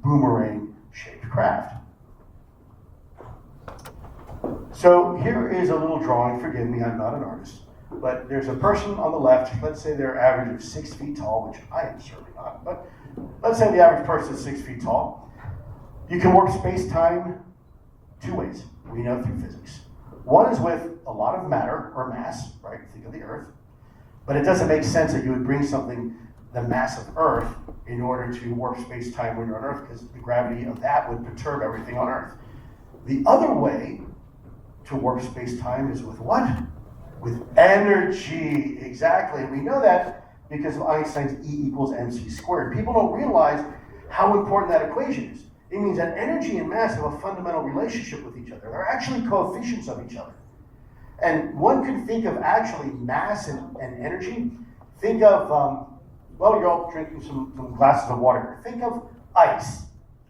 boomerang-shaped craft. So here is a little drawing. Forgive me, I'm not an artist. But there's a person on the left, let's say they're average of 6 feet tall, which I am certainly not, but let's say the average person is 6 feet tall. You can warp space-time two ways, we know through physics. One is with a lot of matter or mass, right? Think of the Earth. But it doesn't make sense that you would bring something the mass of Earth in order to warp space-time when you're on Earth, because the gravity of that would perturb everything on Earth. The other way to warp space-time is with what? With energy, exactly. And we know that because of Einstein's E equals mc squared. People don't realize how important that equation is. It means that energy and mass have a fundamental relationship with each other. They're actually coefficients of each other. And one can think of actually mass and energy. Think of, well, you're all drinking some glasses of water here. Think of ice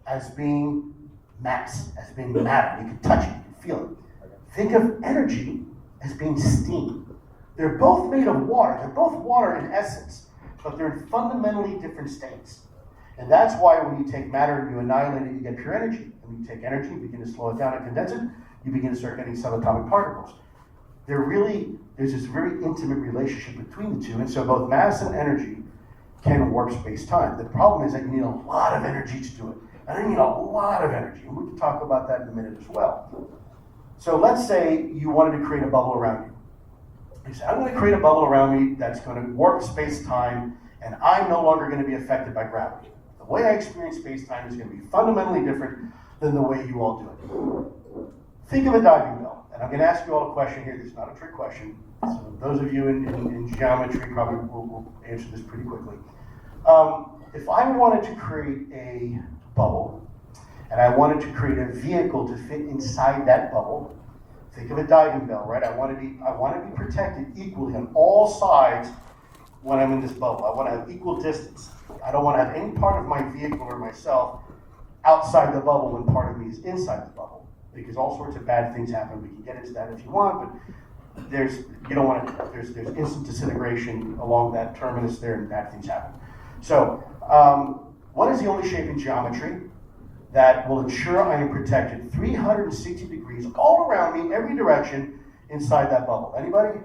as being mass, as being matter. You can touch it, you can feel it. Think of energy as being steam. They're both made of water. They're both water in essence, but they're in fundamentally different states. And that's why when you take matter and you annihilate it, you get pure energy. When you take energy, you begin to slow it down and condense it, you begin to start getting subatomic particles. There's this very intimate relationship between the two, and so both mass and energy can warp space-time. The problem is that you need a lot of energy to do it. And I need a lot of energy, and we can talk about that in a minute as well. So let's say you wanted to create a bubble around you. You say, I'm going to create a bubble around me that's going to warp space-time, and I'm no longer going to be affected by gravity. The way I experience space-time is going to be fundamentally different than the way you all do it. Think of a diving bell, and I'm going to ask you all a question here. This is not a trick question. So those of you in geometry probably will answer this pretty quickly. If I wanted to create a bubble, and I wanted to create a vehicle to fit inside that bubble, think of a diving bell, right? I want to be protected equally on all sides when I'm in this bubble. I want to have equal distance. I don't want to have any part of my vehicle or myself outside the bubble when part of me is inside the bubble, because all sorts of bad things happen. We can get into that if you want, but there's instant disintegration along that terminus there, and bad things happen. So, what is the only shape in geometry that will ensure I am protected 360 degrees all around me, every direction, inside that bubble? Anybody?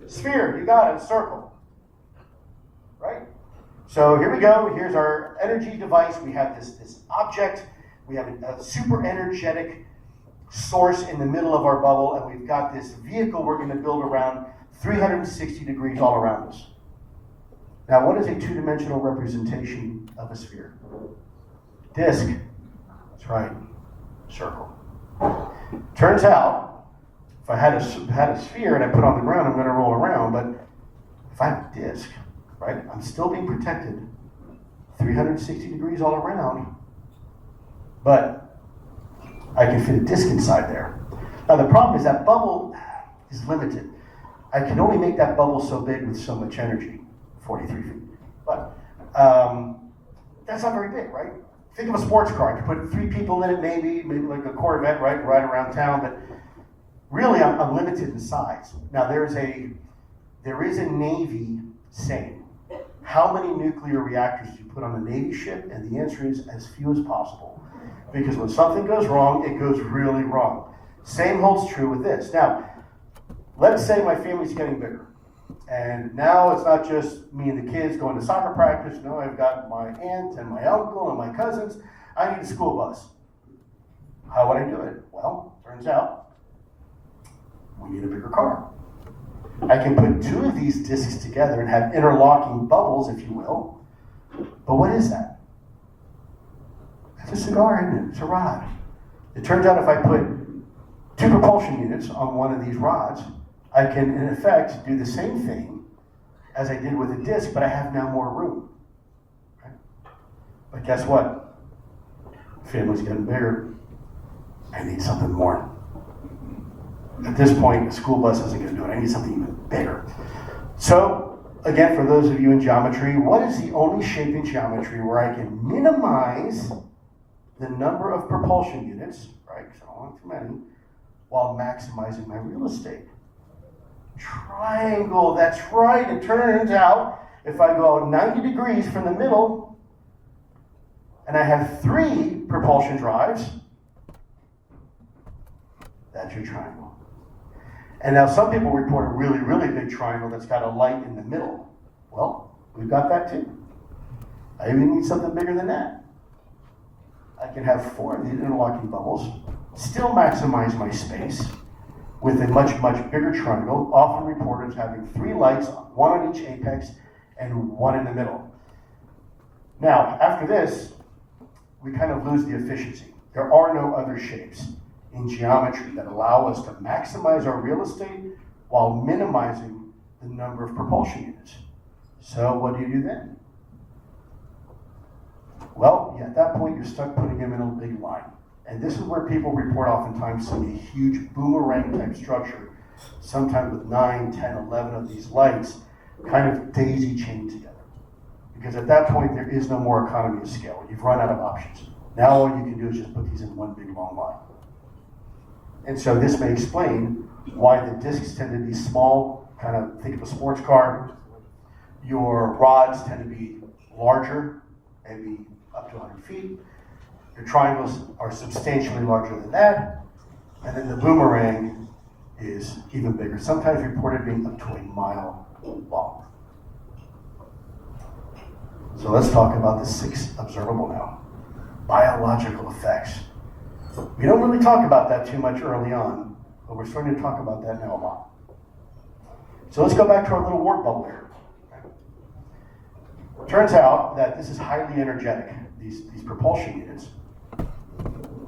Sphere, you got it, circle. Right? So here we go, here's our energy device. We have this object, we have a super energetic source in the middle of our bubble, and we've got this vehicle we're going to build around 360 degrees all around us. Now, what is a two-dimensional representation of a sphere? Disk. That's right. Circle. Turns out, if I had a sphere and I put it on the ground, I'm going to roll around, but if I have a disk, right, I'm still being protected 360 degrees all around, but I can fit a disk inside there. Now, the problem is that bubble is limited. I can only make that bubble so big with so much energy, 43 feet. But that's not very big, right? Think of a sports car. You put 3 people in it, maybe like a Corvette, right around town. But really, I'm limited in size. Now, there is a Navy saying, how many nuclear reactors do you put on a Navy ship? And the answer is as few as possible. Because when something goes wrong, it goes really wrong. Same holds true with this. Now, let's say my family's getting bigger. And now it's not just me and the kids going to soccer practice. No, I've got my aunt and my uncle and my cousins. I need a school bus. How would I do it? Well, turns out we need a bigger car. I can put 2 of these discs together and have interlocking bubbles, if you will. But what is that? It's a cigar, isn't it? It's a rod. It turns out if I put 2 propulsion units on one of these rods, I can, in effect, do the same thing as I did with a disc, but I have now more room. Right? But guess what? Family's getting bigger. I need something more. At this point, the school bus isn't going to do it. I need something even bigger. So, again, for those of you in geometry, what is the only shape in geometry where I can minimize the number of propulsion units, right, because I don't want too many, while maximizing my real estate? Triangle, that's right. It turns out if I go 90 degrees from the middle and I have 3 propulsion drives, that's your triangle. And now some people report a really, really big triangle that's got a light in the middle. Well, we've got that too. I even need something bigger than that. I can have 4 of these interlocking bubbles, still maximize my space, with a much, much bigger triangle, often reported as having 3 lights, 1 on each apex and 1 in the middle. Now, after this, we kind of lose the efficiency. There are no other shapes in geometry that allow us to maximize our real estate while minimizing the number of propulsion units. So what do you do then? Well, at that point, you're stuck putting them in a big line. And this is where people report oftentimes seeing a huge boomerang type structure, sometimes with 9, 10, 11 of these lights, kind of daisy chained together. Because at that point, there is no more economy of scale. You've run out of options. Now all you can do is just put these in one big long line. And so this may explain why the discs tend to be small, kind of think of a sports car. Your rods tend to be larger, maybe up to 100 feet. Your triangles are substantially larger than that. And then the boomerang is even bigger, sometimes reported being up to a mile long. So let's talk about the 6th observable now. biological effects. We don't really talk about that too much early on, but we're starting to talk about that now a lot. So let's go back to our little warp bubble here. Turns out that this is highly energetic, these propulsion units.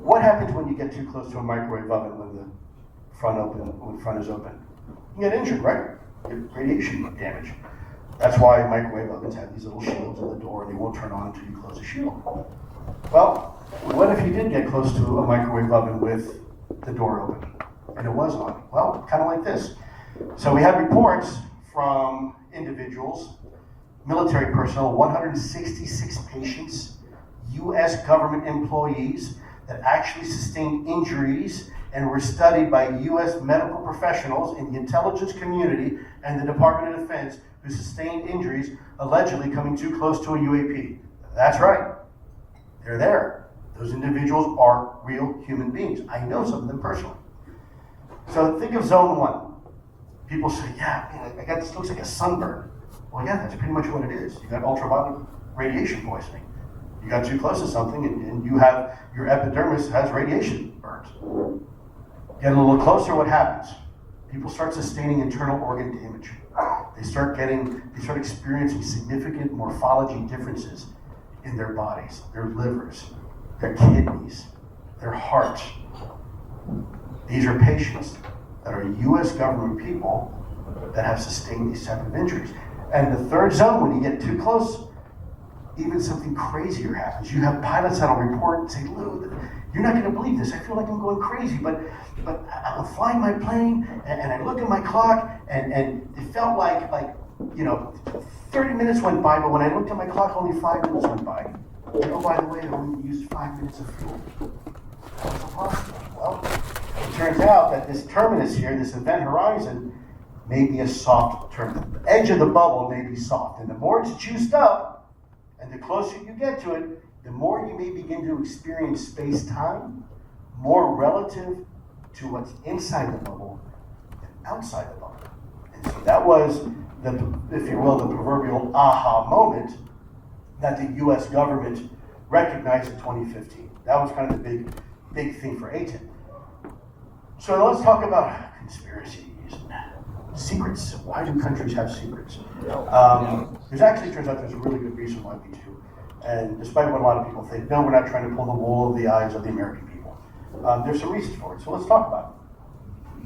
What happens when you get too close to a microwave oven when the front is open? You get injured, right? You get radiation damage. That's why microwave ovens have these little shields in the door and they won't turn on until you close the shield. Well, what if you did get close to a microwave oven with the door open and it was on? Well, kind of like this. So we had reports from individuals, military personnel, 166 patients, U.S. government employees that actually sustained injuries and were studied by U.S. medical professionals in the intelligence community and the Department of Defense who sustained injuries allegedly coming too close to a UAP. That's right. They're there. Those individuals are real human beings. I know some of them personally. So think of zone 1. People say, yeah, man, I got this, looks like a sunburn. Well, yeah, that's pretty much what it is. You got ultraviolet radiation poisoning. You got too close to something and you have, your epidermis has radiation burns. Get a little closer, what happens? People start sustaining internal organ damage. They start experiencing significant morphology differences in their bodies, their livers, their kidneys, their heart. These are patients that are U.S. government people that have sustained these type of injuries. And the third zone, when you get too close, even something crazier happens. You have pilots that'll report and say, Lou, you're not going to believe this. I feel like I'm going crazy, but I'm flying my plane and I look at my clock and it felt like 30 minutes went by, but when I looked at my clock, only 5 minutes went by. Oh, by the way, I only used 5 minutes of fuel. That was impossible. Well, it turns out that this terminus here, this event horizon, may be a soft terminus. The edge of the bubble may be soft, and the more it's juiced up, and the closer you get to it, the more you may begin to experience space-time more relative to what's inside the bubble than outside the bubble. And so that was, if you will, the proverbial aha moment that the U.S. government recognized in 2015. That was kind of the big thing for AATIP. So let's talk about conspiracies and secrets. Why do countries have secrets? There's actually, turns out there's a really good reason why we do. And despite what a lot of people think, no, we're not trying to pull the wool over the eyes of the American people. There's some reasons for it, so let's talk about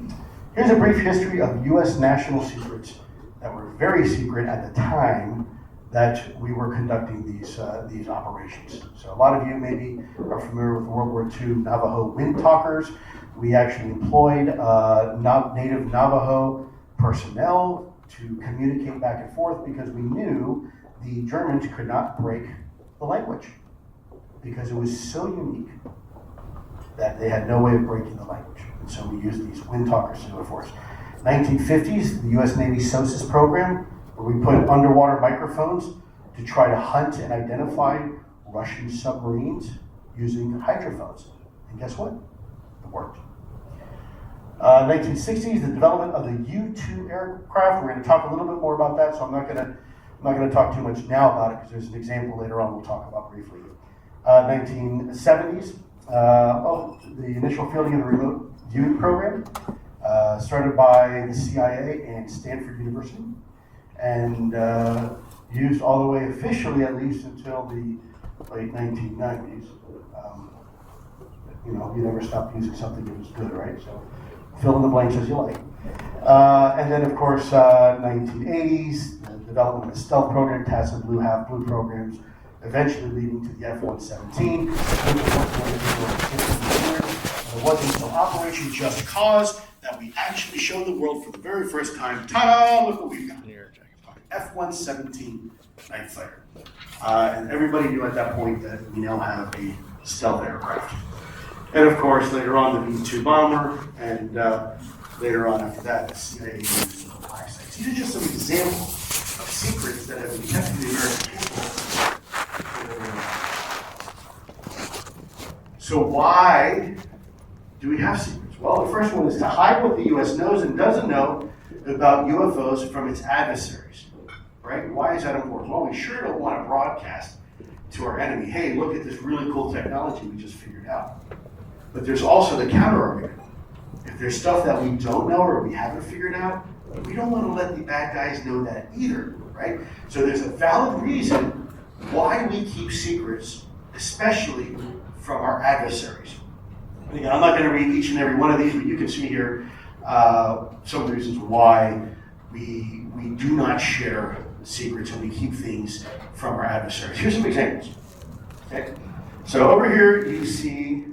it. Here's a brief history of U.S. national secrets that were very secret at the time that we were conducting these operations. So a lot of you maybe are familiar with World War II Navajo wind talkers. We actually employed native Navajo personnel to communicate back and forth because we knew the Germans could not break the language because it was so unique that they had no way of breaking the language. And so we used these wind talkers to do it for us. 1950s, the U.S. Navy SOSUS program, where we put underwater microphones to try to hunt and identify Russian submarines using hydrophones. And guess what? It worked. 1960s, the development of the U-2 aircraft. We're going to talk a little bit more about that, so I'm not going to talk too much now about it because there's an example later on we'll talk about briefly. 1970s, the initial fielding of the remote viewing program, started by the CIA and Stanford University, and used all the way officially at least until the late 1990s. You never stopped using something that was good, right? So fill in the blanks as you like. And then, of course, 1980s, the development of the stealth program, TASA Blue, Half Blue programs, eventually leading to the F-117. It wasn't until Operation Just Cause that we actually showed the world for the very first time, ta-da, look what we've got. F-117 night fighter. And everybody knew at that point that we now have a stealth aircraft. And of course, later on, the B-2 bomber, and later on after that, the CIA used the black sites. These are just some examples of secrets that have been kept from the American people. So why do we have secrets? Well, the first one is to hide what the U.S. knows and doesn't know about UFOs from its adversaries. Right? Why is that important? Well, we sure don't want to broadcast to our enemy, hey, look at this really cool technology we just figured out. But there's also the counter argument. If there's stuff that we don't know or we haven't figured out, we don't want to let the bad guys know that either, right? So there's a valid reason why we keep secrets, especially from our adversaries. And again, I'm not going to read each and every one of these, but you can see here some of the reasons why we do not share secrets and we keep things from our adversaries. Here's some examples. Okay? So over here you see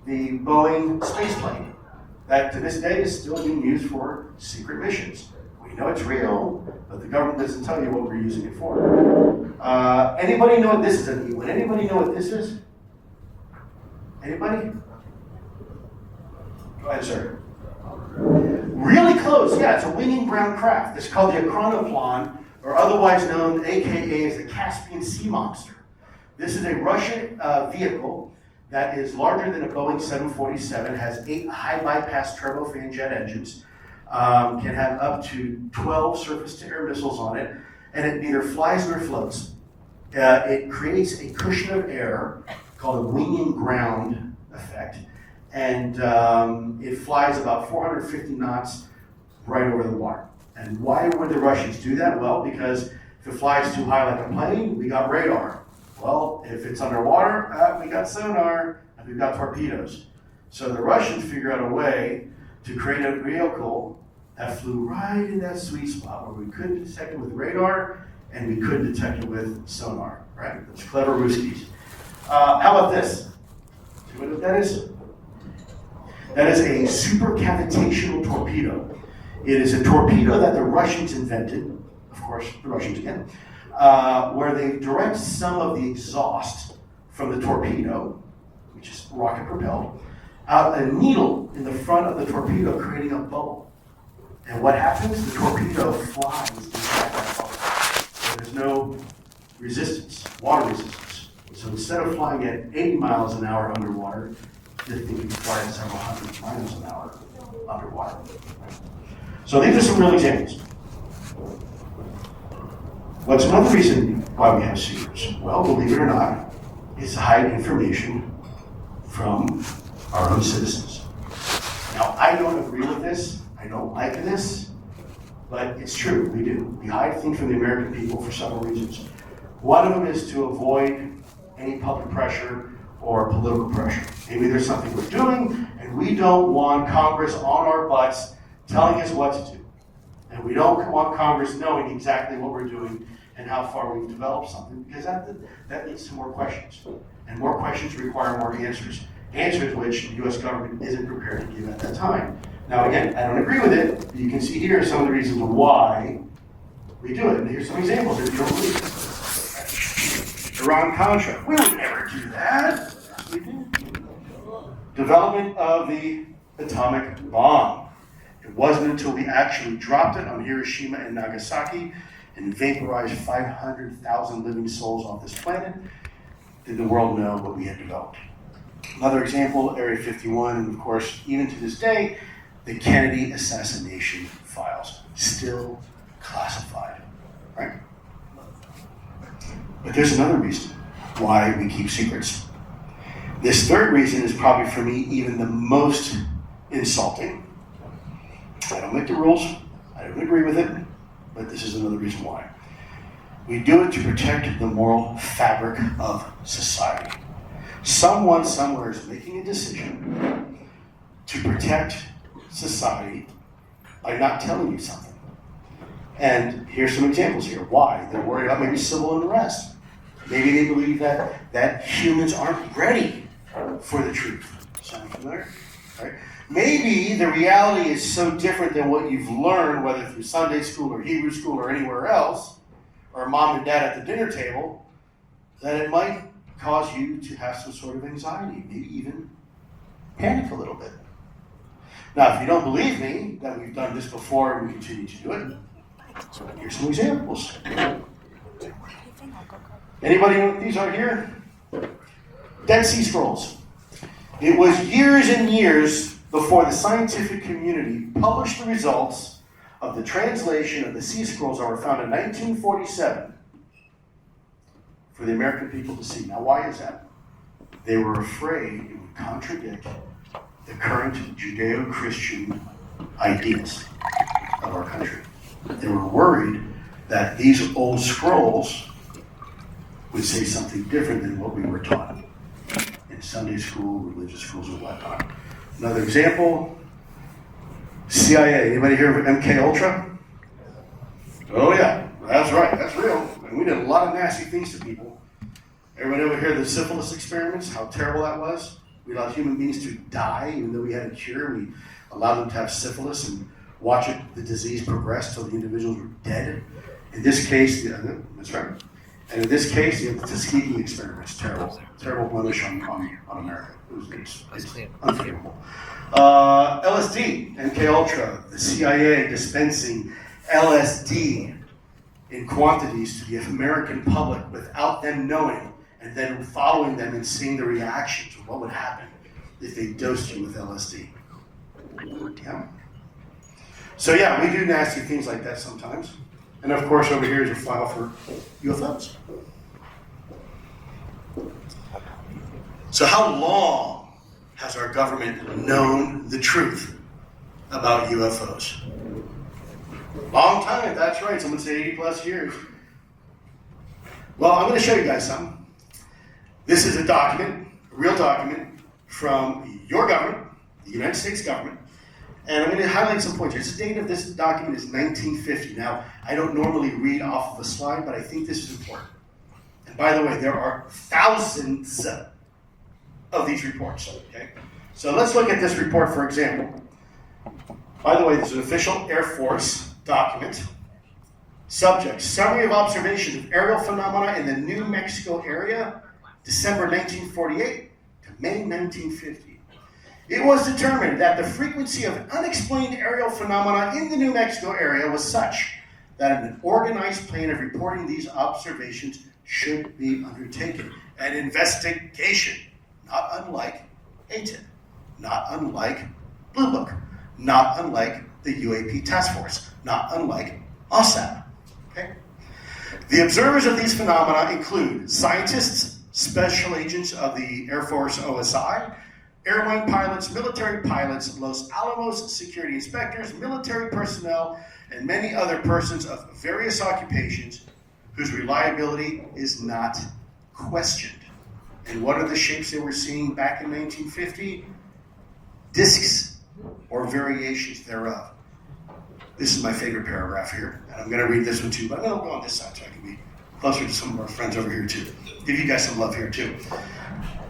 the Boeing spaceplane that to this day is still being used for secret missions. We know it's real, but the government doesn't tell you what we're using it for. Anybody know what this is? Would anybody know what this is? Anybody? Go ahead, sir. Really close, yeah, it's a winging ground craft. It's called the Akronoplan, or otherwise known, AKA, as the Caspian Sea Monster. This is a Russian vehicle that is larger than a Boeing 747, has 8 high bypass turbofan jet engines, can have up to 12 surface-to-air missiles on it, and it neither flies nor floats. It creates a cushion of air called a winging ground effect, and it flies about 450 knots right over the water. And why would the Russians do that? Well, because if it flies too high like a plane, we got radar. Well, if it's underwater, we got sonar, and we've got torpedoes. So the Russians figured out a way to create a vehicle that flew right in that sweet spot where we couldn't detect it with radar and we couldn't detect it with sonar, right? That's clever Ruskies. How about this? Do you know what that is? That is a supercavitational torpedo. It is a torpedo that the Russians invented, of course, the Russians again, where they direct some of the exhaust from the torpedo, which is rocket propelled, out a needle in the front of the torpedo, creating a bubble. And what happens? The torpedo flies inside that bubble. So there's no resistance, water resistance. So instead of flying at 80 miles an hour underwater, this thing can fly at several hundred miles an hour underwater. So these are some real examples. What's another reason why we have secrets? Well, believe it or not, is to hide information from our own citizens. Now, I don't agree with this. I don't like this, but it's true. We do. We hide things from the American people for several reasons. One of them is to avoid any public pressure or political pressure. Maybe there's something we're doing, and we don't want Congress on our butts telling us what to do. And we don't want Congress knowing exactly what we're doing and how far we've developed something, because that leads to more questions. And more questions require more answers. Answers which the U.S. government isn't prepared to give at that time. Now again, I don't agree with it, but you can see here some of the reasons why we do it. And here's some examples if you don't believe it. Iran-Contra. We would never do that. We do. Development of the atomic bomb. It wasn't until we actually dropped it on Hiroshima and Nagasaki and vaporized 500,000 living souls off this planet did the world know what we had developed. Another example, Area 51, and of course, even to this day, the Kennedy assassination files, still classified, right? But there's another reason why we keep secrets. This third reason is probably for me even the most insulting. I don't make the rules, I don't agree with it, but this is another reason why. We do it to protect the moral fabric of society. Someone somewhere is making a decision to protect society by not telling you something. And here's some examples here. Why? They're worried about maybe civil unrest. Maybe they believe that humans aren't ready for the truth. Sound familiar? Right? Maybe the reality is so different than what you've learned, whether through Sunday school or Hebrew school or anywhere else, or mom and dad at the dinner table, that it might cause you to have some sort of anxiety, maybe even panic a little bit. Now, if you don't believe me that we've done this before and we continue to do it, here's some examples. Anybody know what these are here? Dead Sea Scrolls. It was years and years before the scientific community published the results of the translation of the Sea Scrolls that were found in 1947. for the American people to see. Now, why is that? They were afraid it would contradict the current Judeo-Christian ideas of our country. They were worried that these old scrolls would say something different than what we were taught in Sunday school, religious schools, and whatnot. Another example, CIA. Anybody hear of MK Ultra? Oh yeah, that's right, that's real. And we did a lot of nasty things to people. Everybody ever hear the syphilis experiments, how terrible that was? We allowed human beings to die, even though we had a cure. We allowed them to have syphilis and watch the disease progress till the individuals were dead. In this case, that's right. And in this case, the Tuskegee experiments, terrible blemish on America. It's unforgivable. LSD, MK Ultra, the CIA dispensing LSD in quantities to the American public without them knowing, and then following them and seeing the reactions of what would happen if they dosed you with LSD. Yeah. So yeah, we do nasty things like that sometimes. And of course, over here is a file for UFOs. So how long has our government known the truth about UFOs? Long time, that's right. Someone say 80 plus years. Well, I'm going to show you guys something. This is a document, a real document from your government, the United States government. And I'm going to highlight some points here. The date of this document is 1950. Now, I don't normally read off of a slide, but I think this is important. And by the way, there are thousands of these reports. Okay? So let's look at this report, for example. By the way, this is an official Air Force document. Subject, summary of observations of aerial phenomena in the New Mexico area, December 1948 to May 1950. It was determined that the frequency of unexplained aerial phenomena in the New Mexico area was such that an organized plan of reporting these observations should be undertaken. An investigation, not unlike AATIP, not unlike Blue Book, not unlike the UAP Task Force, not unlike OSAP. Okay? The observers of these phenomena include scientists, special agents of the Air Force OSI, airline pilots, military pilots, Los Alamos security inspectors, military personnel, and many other persons of various occupations whose reliability is not questioned. And what are the shapes they were seeing back in 1950? Discs or variations thereof. This is my favorite paragraph here, and I'm going to read this one too, but I'm going to go on this side so I can be closer to some of our friends over here too. Give you guys some love here too.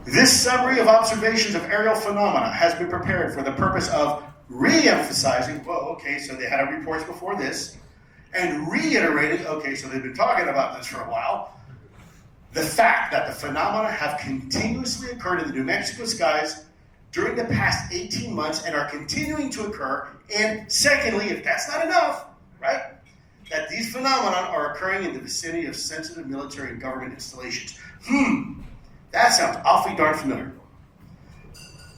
This summary of observations of aerial phenomena has been prepared for the purpose of re-emphasizing, well, okay, so they had reports before this, and reiterating, okay, so they've been talking about this for a while, the fact that the phenomena have continuously occurred in the New Mexico skies during the past 18 months and are continuing to occur, and secondly, if that's not enough, right, that these phenomena are occurring in the vicinity of sensitive military and government installations. That sounds awfully darn familiar.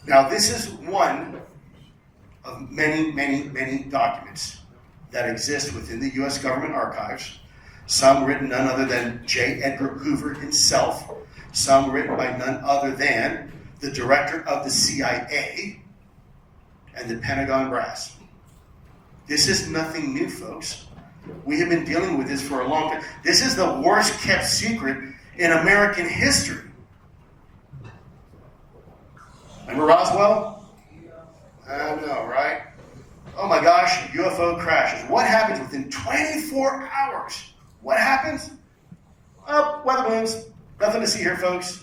Now, this is one of many, many, many documents that exist within the U.S. government archives, some written none other than J. Edgar Hoover himself, some written by none other than the director of the CIA and the Pentagon brass. This is nothing new, folks. We have been dealing with this for a long time. This is the worst kept secret in American history. Remember Roswell? I know, right? Oh my gosh, UFO crashes. What happens within 24 hours? What happens? Oh, weather balloons. Nothing to see here, folks.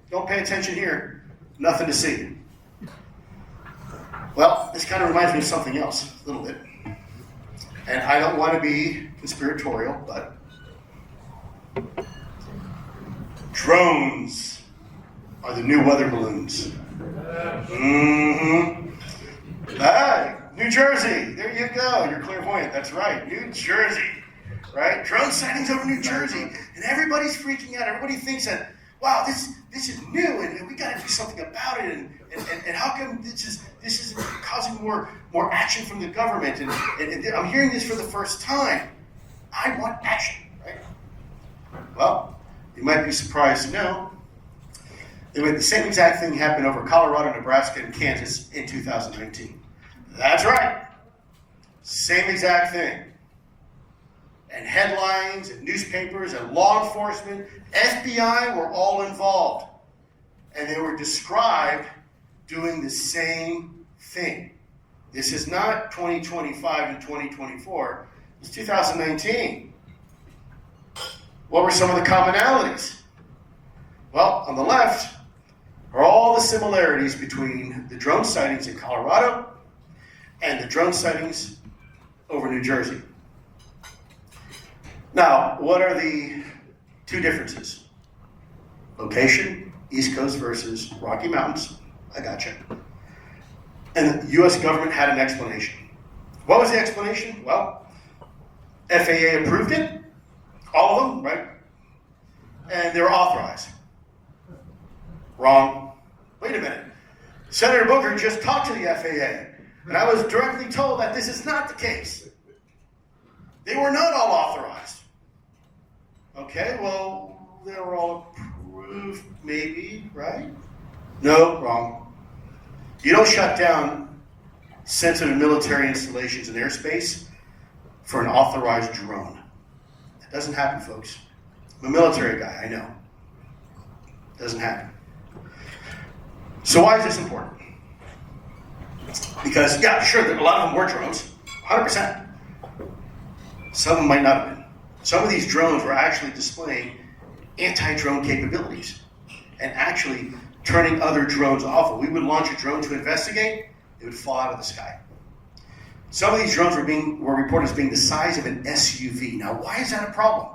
Don't pay attention here. Nothing to see. Well, this kind of reminds me of something else, a little bit. And I don't want to be conspiratorial, but drones are the new weather balloons. Hey, New Jersey, there you go. You're clairvoyant. That's right, New Jersey, right? Drone sightings over New Jersey, and everybody's freaking out. Everybody thinks that, wow, this is new, and we got to do something about it. And how come this is causing more action from the government? And I'm hearing this for the first time. I want action, right? Well, You might be surprised to know that the same exact thing happened over Colorado, Nebraska, and Kansas in 2019. That's right. Same exact thing. And headlines and newspapers and law enforcement, FBI were all involved. And they were described doing the same thing. This is not 2025 and 2024. It's 2019. What were some of the commonalities? Well, on the left are all the similarities between the drone sightings in Colorado and the drone sightings over New Jersey. Now, what are the two differences? Location, East Coast versus Rocky Mountains. I gotcha. And the U.S. government had an explanation. What was the explanation? Well, FAA approved it, all of them, right? And they were authorized. Wrong. Wait a minute. Senator Booker just talked to the FAA, and I was directly told that this is not the case. They were not all authorized. Okay, well, they were all approved, maybe, right? No, wrong. You don't shut down sensitive military installations in airspace for an authorized drone. That doesn't happen, folks. I'm a military guy, I know. Doesn't happen. So why is this important? Because, yeah, sure, a lot of them were drones, 100%. Some of them might not have been. Some of these drones were actually displaying anti-drone capabilities and actually turning other drones off. If we would launch a drone to investigate, it would fall out of the sky. Some of these drones were reported as being the size of an SUV. Now, why is that a problem?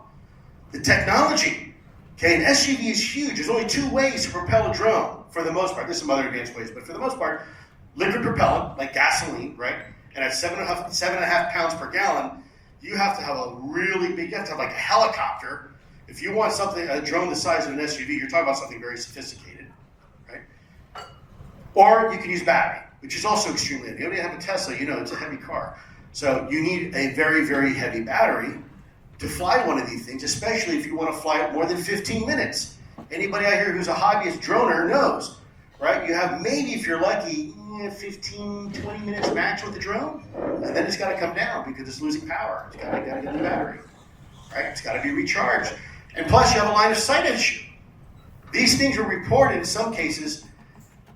The technology. Okay, an SUV is huge. There's only two ways to propel a drone, for the most part. There's some other advanced ways, but for the most part, liquid propellant, like gasoline, right? And at 7.5 pounds per gallon, you have to have a really big, you have to have like a helicopter. If you want something, a drone the size of an SUV, you're talking about something very sophisticated, right? Or you can use battery, which is also extremely heavy. If you have a Tesla, you know it's a heavy car. So you need a very, very heavy battery to fly one of these things, especially if you want to fly it more than 15 minutes. Anybody out here who's a hobbyist droner knows, right? You have maybe, if you're lucky, 15, 20 minutes max with the drone, and then it's got to come down because it's losing power. It's got to get the battery, right? It's got to be recharged. And plus, you have a line of sight issue. These things were reported in some cases,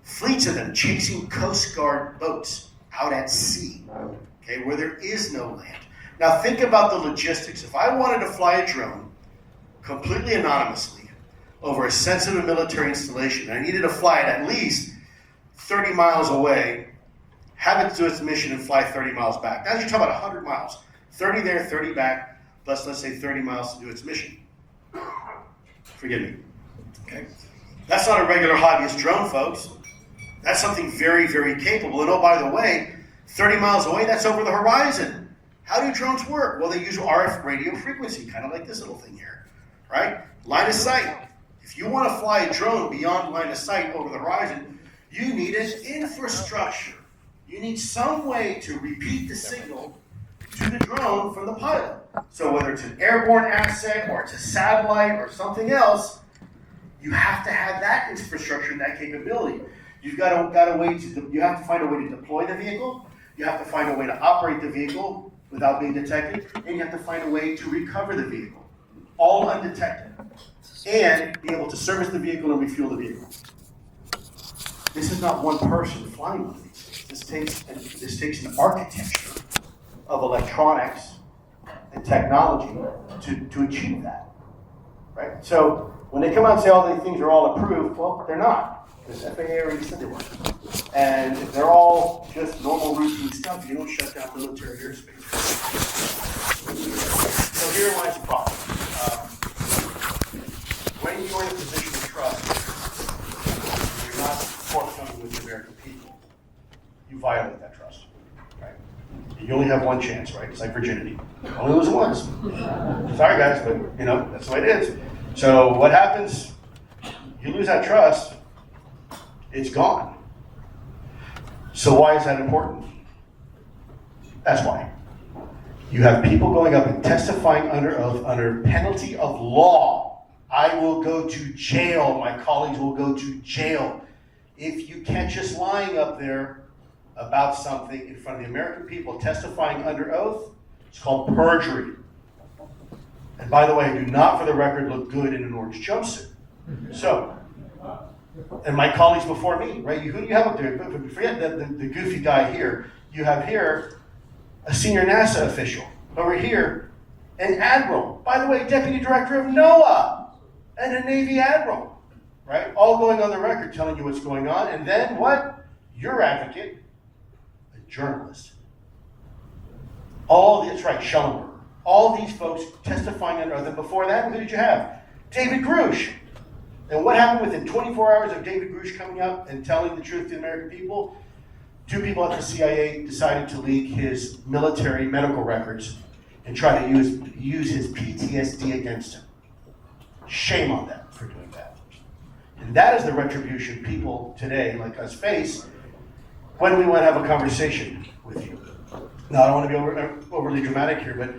fleets of them chasing Coast Guard boats out at sea, okay, where there is no land. Now, think about the logistics. If I wanted to fly a drone completely anonymously over a sensitive military installation, I needed to fly it at least 30 miles away, have it do its mission and fly 30 miles back. Now you're talking about 100 miles. 30 there, 30 back, plus let's say 30 miles to do its mission. Forgive me. Okay? That's not a regular hobbyist drone, folks. That's something very, very capable. And oh, by the way, 30 miles away, that's over the horizon. How do drones work? Well, they use RF radio frequency, kind of like this little thing here, right? Line of sight. If you want to fly a drone beyond line of sight over the horizon, you need an infrastructure. You need some way to repeat the signal to the drone from the pilot. So whether it's an airborne asset or it's a satellite or something else, you have to have that infrastructure and that capability. You have to find a way to deploy the vehicle. You have to find a way to operate the vehicle without being detected, and you have to find a way to recover the vehicle, all undetected, and be able to service the vehicle and refuel the vehicle. This is not one person flying one of these things. This takes an architecture of electronics and technology to achieve that, right? So when they come out and say all these things are all approved, well, they're not, because FAA already said they weren't. And if they're all just normal routine stuff, you don't shut down military airspace. So here lies the problem. When you're in a position of trust, you're not forthcoming with the American people, you violate that trust, right? You only have one chance, right? It's like virginity. Only lose it once. Sorry guys, but that's the way it is. So what happens? You lose that trust, it's gone. So why is that important? That's why. You have people going up and testifying under oath under penalty of law I will go to jail. My colleagues will go to jail. If you catch us lying up there about something in front of the American people testifying under oath, it's called perjury. And by the way, I do not, for the record, look good in an orange jumpsuit. So, and my colleagues before me, right? Who do you have up there? Forget the goofy guy here. You have here a senior NASA official. Over here, an admiral. By the way, deputy director of NOAA and a Navy admiral, right? All going on the record telling you what's going on. And then what? Your advocate, a journalist. That's right, Schellenberger. All these folks testifying under oath. And before that, who did you have? David Grush. And what happened within 24 hours of David Grush coming out and telling the truth to the American people? 2 people at the CIA decided to leak his military medical records and try to use his PTSD against him. Shame on them for doing that. And that is the retribution people today, like us, face when we want to have a conversation with you. Now, I don't want to be overly dramatic here, but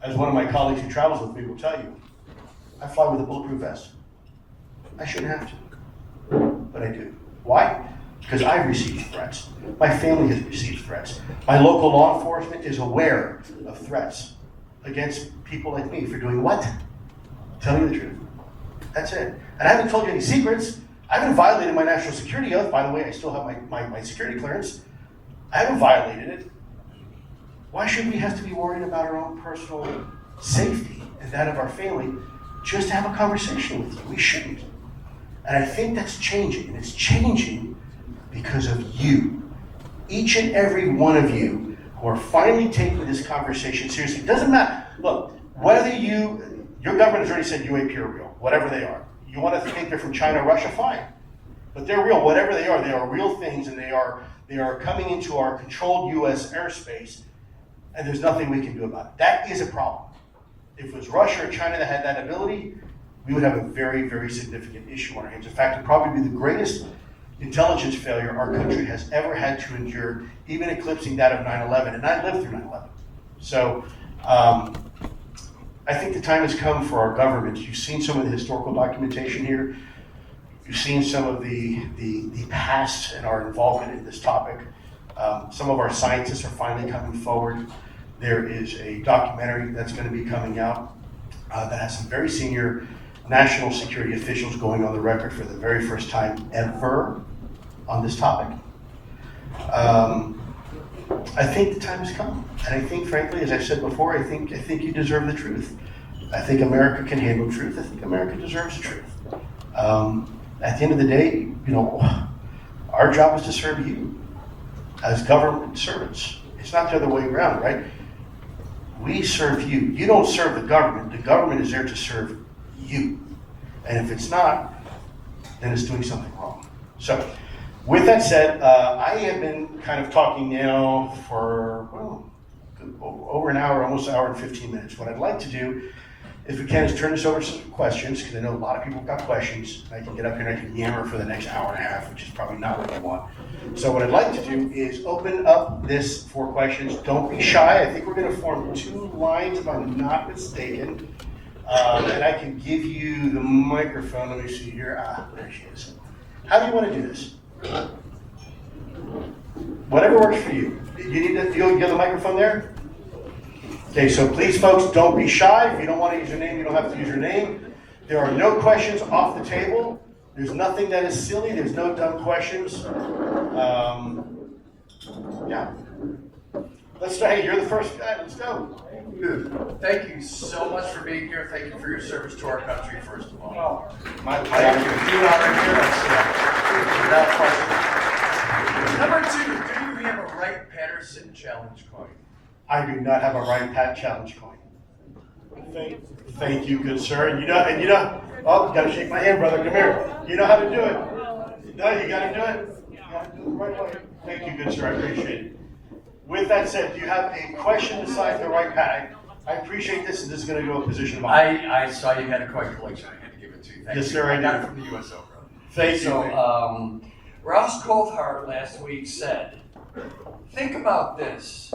as one of my colleagues who travels with me will tell you, I fly with a bulletproof vest. I shouldn't have to, but I do. Why? Because I've received threats. My family has received threats. My local law enforcement is aware of threats against people like me for doing what? Tell me the truth. That's it. And I haven't told you any secrets. I haven't violated my national security oath. By the way, I still have my security clearance. I haven't violated it. Why should we have to be worried about our own personal safety and that of our family just to have a conversation with you? We shouldn't. And I think that's changing, and it's changing because of you. Each and every one of you who are finally taking this conversation seriously. It doesn't matter. Look, whether your government has already said UAP are real, whatever they are. You want to think they're from China or Russia, fine. But they're real, whatever they are real things, and they are coming into our controlled US airspace, and there's nothing we can do about it. That is a problem. If it was Russia or China that had that ability, we would have a very, very significant issue on our hands. In fact, it'd probably be the greatest intelligence failure our country has ever had to endure, even eclipsing that of 9/11, and I lived through 9/11. So I think the time has come for our government. You've seen some of the historical documentation here. You've seen some of the past and our involvement in this topic. Some of our scientists are finally coming forward. There is a documentary that's going to be coming out that has some very senior national security officials going on the record for the very first time ever on this topic. I think the time has come. And I think, frankly, as I've said before, I think you deserve the truth. I think America can handle truth. I think America deserves the truth. At the end of the day, our job is to serve you as government servants. It's not the other way around, right? We serve you. You don't serve the government. The government is there to serve you. And if it's not, then it's doing something wrong. So, with that said, I have been kind of talking now for, over an hour, almost an hour and 15 minutes. What I'd like to do, if we can, is turn this over to some questions, because I know a lot of people have got questions. I can get up here and I can yammer for the next hour and a half, which is probably not what I want. So what I'd like to do is open up this for questions. Don't be shy. I think we're going to form 2 lines, if I'm not mistaken. And I can give you the microphone. Let me see here. There she is. How do you want to do this? Whatever works for you. You have the microphone there? Okay, so please, folks, don't be shy. If you don't want to use your name, you don't have to use your name. There are no questions off the table. There's nothing that is silly. There's no dumb questions. Yeah. Let's start. Hey, you're the first guy. Let's go. Thank you so much for being here. Thank you for your service to our country, first of all. My Thank pleasure. you. You are here. Without question. Number 2, do you have a Wright-Patterson challenge coin? I do not have a Right Pat challenge coin. Thank you, good sir. And you oh, you gotta shake my hand, brother. Come here. You know how to do it. No, you gotta do it. You gotta do it the right way. Thank you, good sir. I appreciate it. With that said, do you have a question besides the Right Pat? I appreciate this, and this is gonna go a position of honor. I saw you had a coin collection. I had to give it to you. Thank Yes, you. sir, I got do. it from the USO, bro. Thank you. So, Ross Coulthard last week said, think about this.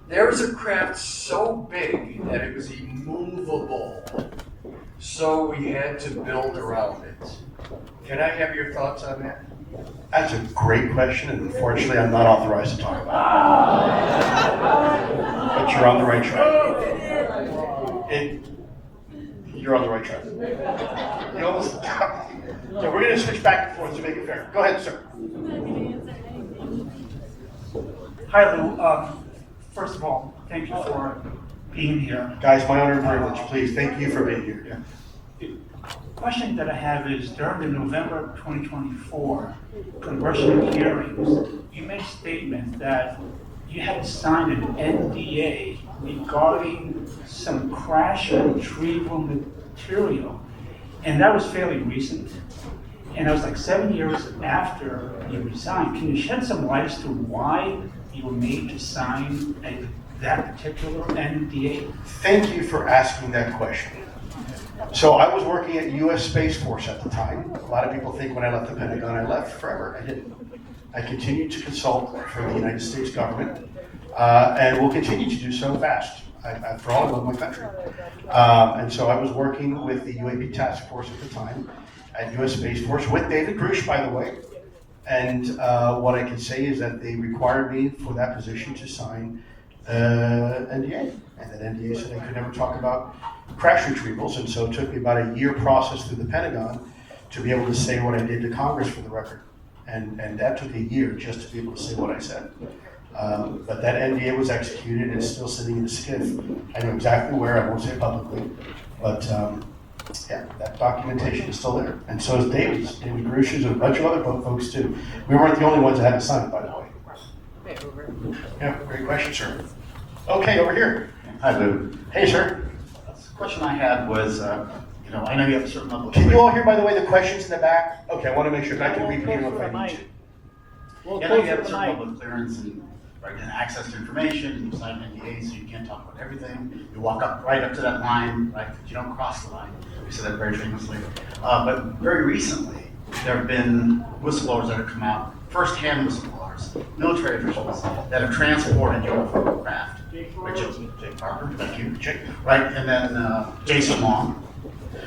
There was a craft so big that it was immovable. So we had to build around it. Can I have your thoughts on that? That's a great question, and unfortunately, I'm not authorized to talk about it. But you're on the right track. You're on the right track. You almost. So we're going to switch back and forth to make it fair. Go ahead, sir. Hi, Lou. First of all, thank you for being here. Guys, my honor and privilege. Please, thank you for being here. The question that I have is, during the November 2024 congressional hearings, you made a statement that you had signed an NDA regarding some crash retrieval material, and that was fairly recent. And that was like 7 years after you resigned. Can you shed some light as to why you were made to sign that particular NDA? Thank you for asking that question. So I was working at U.S. Space Force at the time. A lot of people think when I left the Pentagon, I left forever. I didn't. I continued to consult for the United States government, and will continue to do so fast. After all, I love my country. And so I was working with the UAP task force at the time at U.S. Space Force with David Grush, by the way. And what I can say is that they required me for that position to sign NDA. And that NDA said I could never talk about crash retrievals. And so it took me about a year process through the Pentagon to be able to say what I did to Congress for the record. And that took a year just to be able to say what I said. But that NDA was executed and it's still sitting in the SCIF. I know exactly where, I won't say it publicly, but yeah, that documentation is still there. And so is David Grush's and a bunch of other folks too. We weren't the only ones that had to sign it, by the way. Yeah, great question, sir. Okay, over here. Hi, Lou. Hey, sir. The question I had was, I know you have a certain level of... Can you all hear, by the way, the questions in the back? Okay, I want to make sure I can repeat them if I need to. I know you have a certain level of clearance and access to information, and you sign an NDA, so you can't talk about everything. You walk right up to that line, right? You don't cross the line. We said that very famously. But very recently, there have been whistleblowers that have come out, first-hand whistleblowers, military officials that have transported UFO craft. Jake Parker, thank you, Jake. Right, and then Jason Long,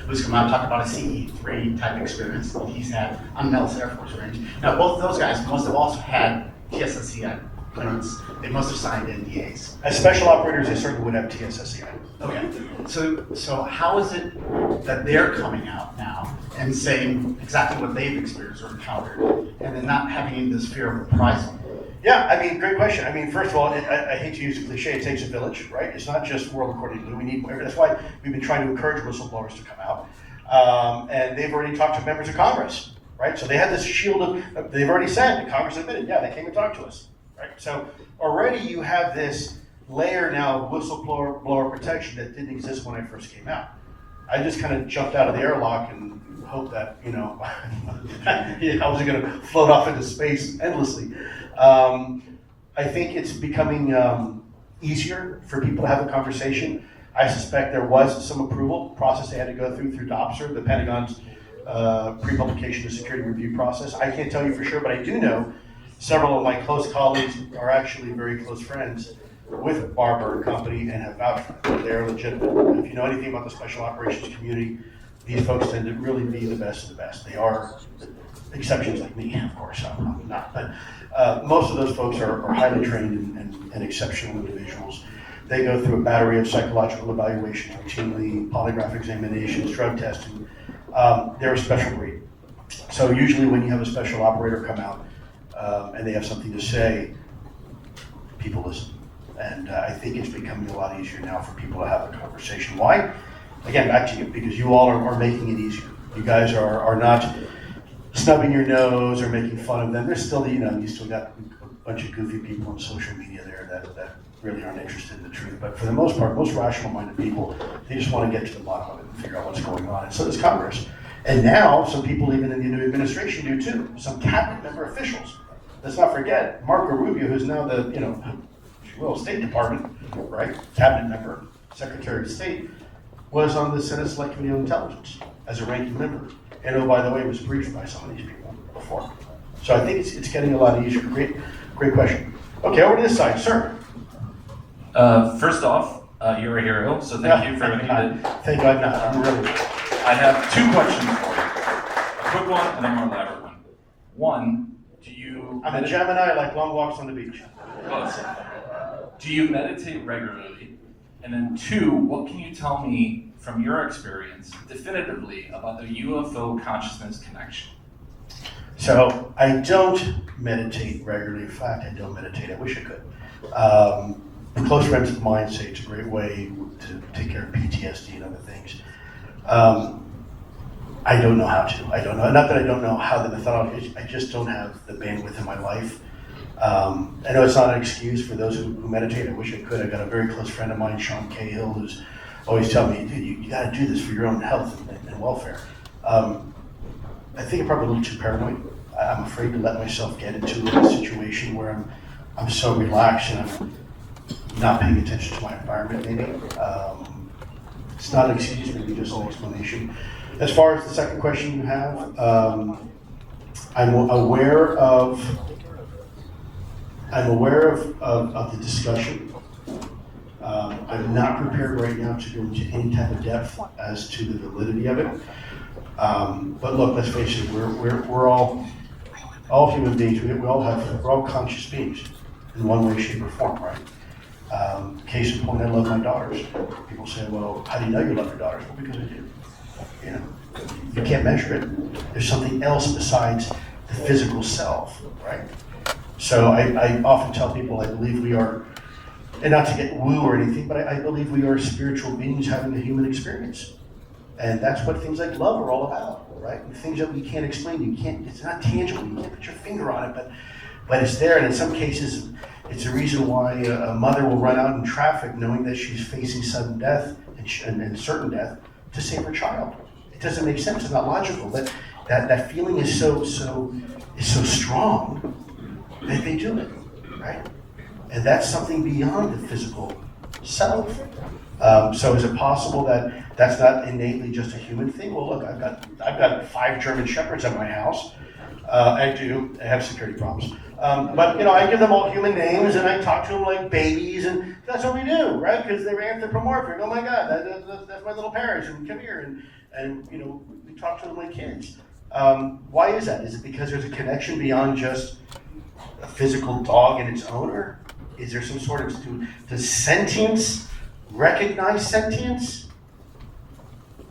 who's come out and talked about a CE3 type experience that he's had on Nellis Air Force Range. Now, both of those guys must have also had TSSCI clearance. They must have signed NDAs. As special operators, they certainly would have TSSCI. Okay, so how is it that they're coming out now and saying exactly what they've experienced or encountered, and then not having this fear of reprisal? Yeah, I mean, great question. I mean, first of all, I hate to use a cliche, it takes a village, right? It's not just world according to Lue. We need, that's why we've been trying to encourage whistleblowers to come out. And they've already talked to members of Congress, right? So they had this shield of, they've already said, Congress admitted, yeah, they came and talked to us, right? So already you have this layer now of whistleblower protection that didn't exist when I first came out. I just kind of jumped out of the airlock and hoped that, I wasn't going to float off into space endlessly. I think it's becoming easier for people to have a conversation. I suspect there was some approval process they had to go through DOPSR, the Pentagon's pre-publication and security review process. I can't tell you for sure, but I do know several of my close colleagues are actually very close friends with Barber and company and have vouched for them. They're legitimate. If you know anything about the special operations community, these folks tend to really be the best of the best. They are exceptions like me, of course, I'm not, but most of those folks are highly trained and exceptional individuals. They go through a battery of psychological evaluations routinely, polygraph examinations, drug testing. They're a special breed. So usually when you have a special operator come out and they have something to say, people listen. And I think it's becoming a lot easier now for people to have a conversation. Why? Again, back to you, because you all are making it easier. You guys are not snubbing your nose or making fun of them. There's still, you still got a bunch of goofy people on social media there that really aren't interested in the truth. But for the most part, most rational-minded people, they just want to get to the bottom of it and figure out what's going on. And so does Congress. And now, some people even in the new administration do too. Some cabinet member officials. Let's not forget, Marco Rubio, who's now the, if you will, State Department, right? Cabinet member, Secretary of State, was on the Senate Select Committee on Intelligence as a ranking member. And oh, by the way, was briefed by some of these people before. So I think it's getting a lot easier. Great question. Okay, over to this side, sir. First off, you're a hero, so thank you for looking at it. Thank God not. I'm really. I have two questions for you. A quick one and a more elaborate one. One, do you... I'm a Gemini, I like long walks on the beach. Close. Do you meditate regularly? And then two, what can you tell me from your experience definitively about the UFO consciousness connection? So I don't meditate regularly. In fact, I don't meditate. I wish I could. Close friends of mine say it's a great way to take care of PTSD and other things. I don't know how to. I don't know. Not that I don't know how the methodology is. I just don't have the bandwidth in my life. I know it's not an excuse for those who meditate. I wish I could. I got a very close friend of mine, Sean Cahill, who's always telling me, dude, you got to do this for your own health and welfare. I think I'm probably a little too paranoid. I'm afraid to let myself get into a situation where I'm so relaxed and I'm not paying attention to my environment, maybe. It's not an excuse, maybe just an explanation. As far as the second question you have, I'm aware of the discussion. I'm not prepared right now to go into any type of depth as to the validity of it. But look, let's face it, we're all human beings. We're all conscious beings in one way, shape, or form, right? Case in point, I love my daughters. People say, well, how do you know you love your daughters? Well, because I do. You know, you can't measure it. There's something else besides the physical self, right? So I often tell people I believe we are, and not to get woo or anything, but I believe we are spiritual beings having a human experience. And that's what things like love are all about, right? And things that we can't explain, it's not tangible, you can't put your finger on it, but it's there. And in some cases, it's a reason why a mother will run out in traffic knowing that she's facing sudden death and certain death to save her child. It doesn't make sense, it's not logical. That feeling is so strong that they do it, right? And that's something beyond the physical self. So is it possible that that's not innately just a human thing? Well, look, I've got 5 German Shepherds at my house. I have security problems. But you know, I give them all human names and I talk to them like babies, and that's what we do, right? Because they're anthropomorphic. Oh my God, that's my little parents, and come here, and you know, we talk to them like kids. Why is that? Is it because there's a connection beyond just a physical dog and its owner? Is there some sort of, does sentience recognize sentience?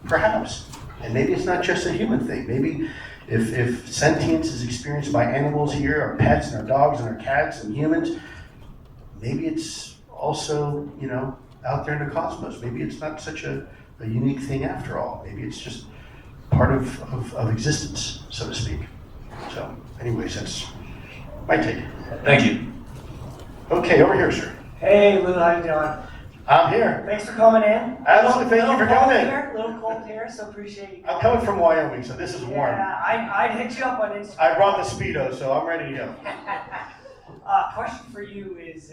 Perhaps. And maybe it's not just a human thing. Maybe if sentience is experienced by animals here, our pets and our dogs and our cats and humans, maybe it's also, you know, out there in the cosmos. Maybe it's not such a unique thing after all. Maybe it's just part of existence, so to speak. So anyways, that's my take. Thank you. Okay, over here, sir. Hey, Lou, how you doing? I'm here. Thanks for coming in. Absolutely, thank you for coming in. A little cold here, so appreciate you. I'm coming from Wyoming, so this is warm. Yeah, I'd hit you up on Instagram. I brought the Speedo, so I'm ready to go. Question for you is,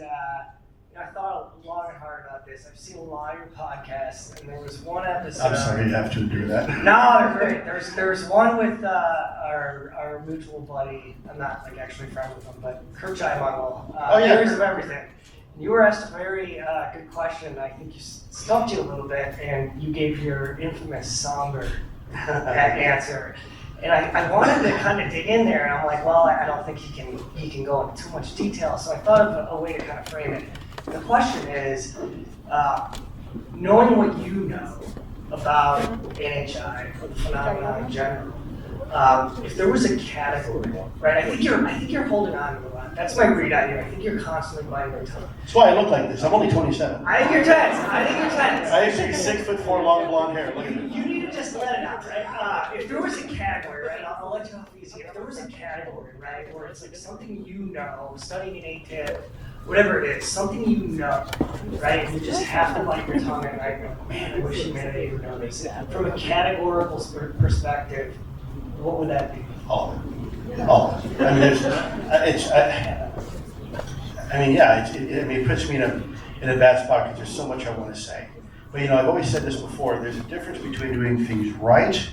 I thought long and hard about this. I've seen a lot of your podcasts, and there was one episode. I'm sorry you have to endure that. No, they're great. There's one with our mutual buddy. I'm not like actually friends with him, but Kurt Mungle. Oh yeah. Theories of everything. You were asked a very good question. I think you stumped you a little bit, and you gave your infamous somber answer. And I wanted to kind of dig in there, and I'm like, well, I don't think he can go into too much detail. So I thought of a way to kind of frame it. The question is, knowing what you know about NHI, or the phenomenon in general, if there was a category, right? I think you're holding on to a lot. That's my read out here. I think you're constantly biting your tongue. That's why I look like this. I'm only 27. I think you're tense. I used to be 6'4", long blonde hair. Look at me. You need to just let it out, right? If there was a category, right? I'll let you off easy. If there was a category, right, where it's like something you know, studying an AATIP, whatever it is, something you know, right? And you just have to bite your tongue at night. Go, man, I wish humanity would know this. From a categorical perspective, what would that be? All. I mean, it puts me in a bad spot because there's so much I want to say. But you know, I've always said this before. There's a difference between doing things right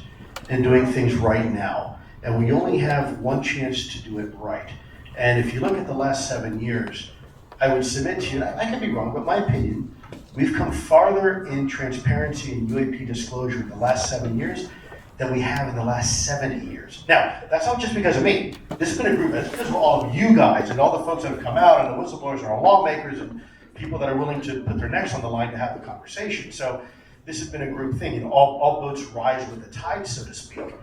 and doing things right now, and we only have one chance to do it right. And if you look at the last 7 years, I would submit to you, I could be wrong, but my opinion, We've come farther in transparency and UAP disclosure in the last 7 years than we have in the last 70 years. Now, that's not just because of me. This has been a group, it's because of all of you guys and all the folks that have come out and the whistleblowers and our lawmakers and people that are willing to put their necks on the line to have the conversation. So this has been a group thing, and all boats rise with the tide, so to speak.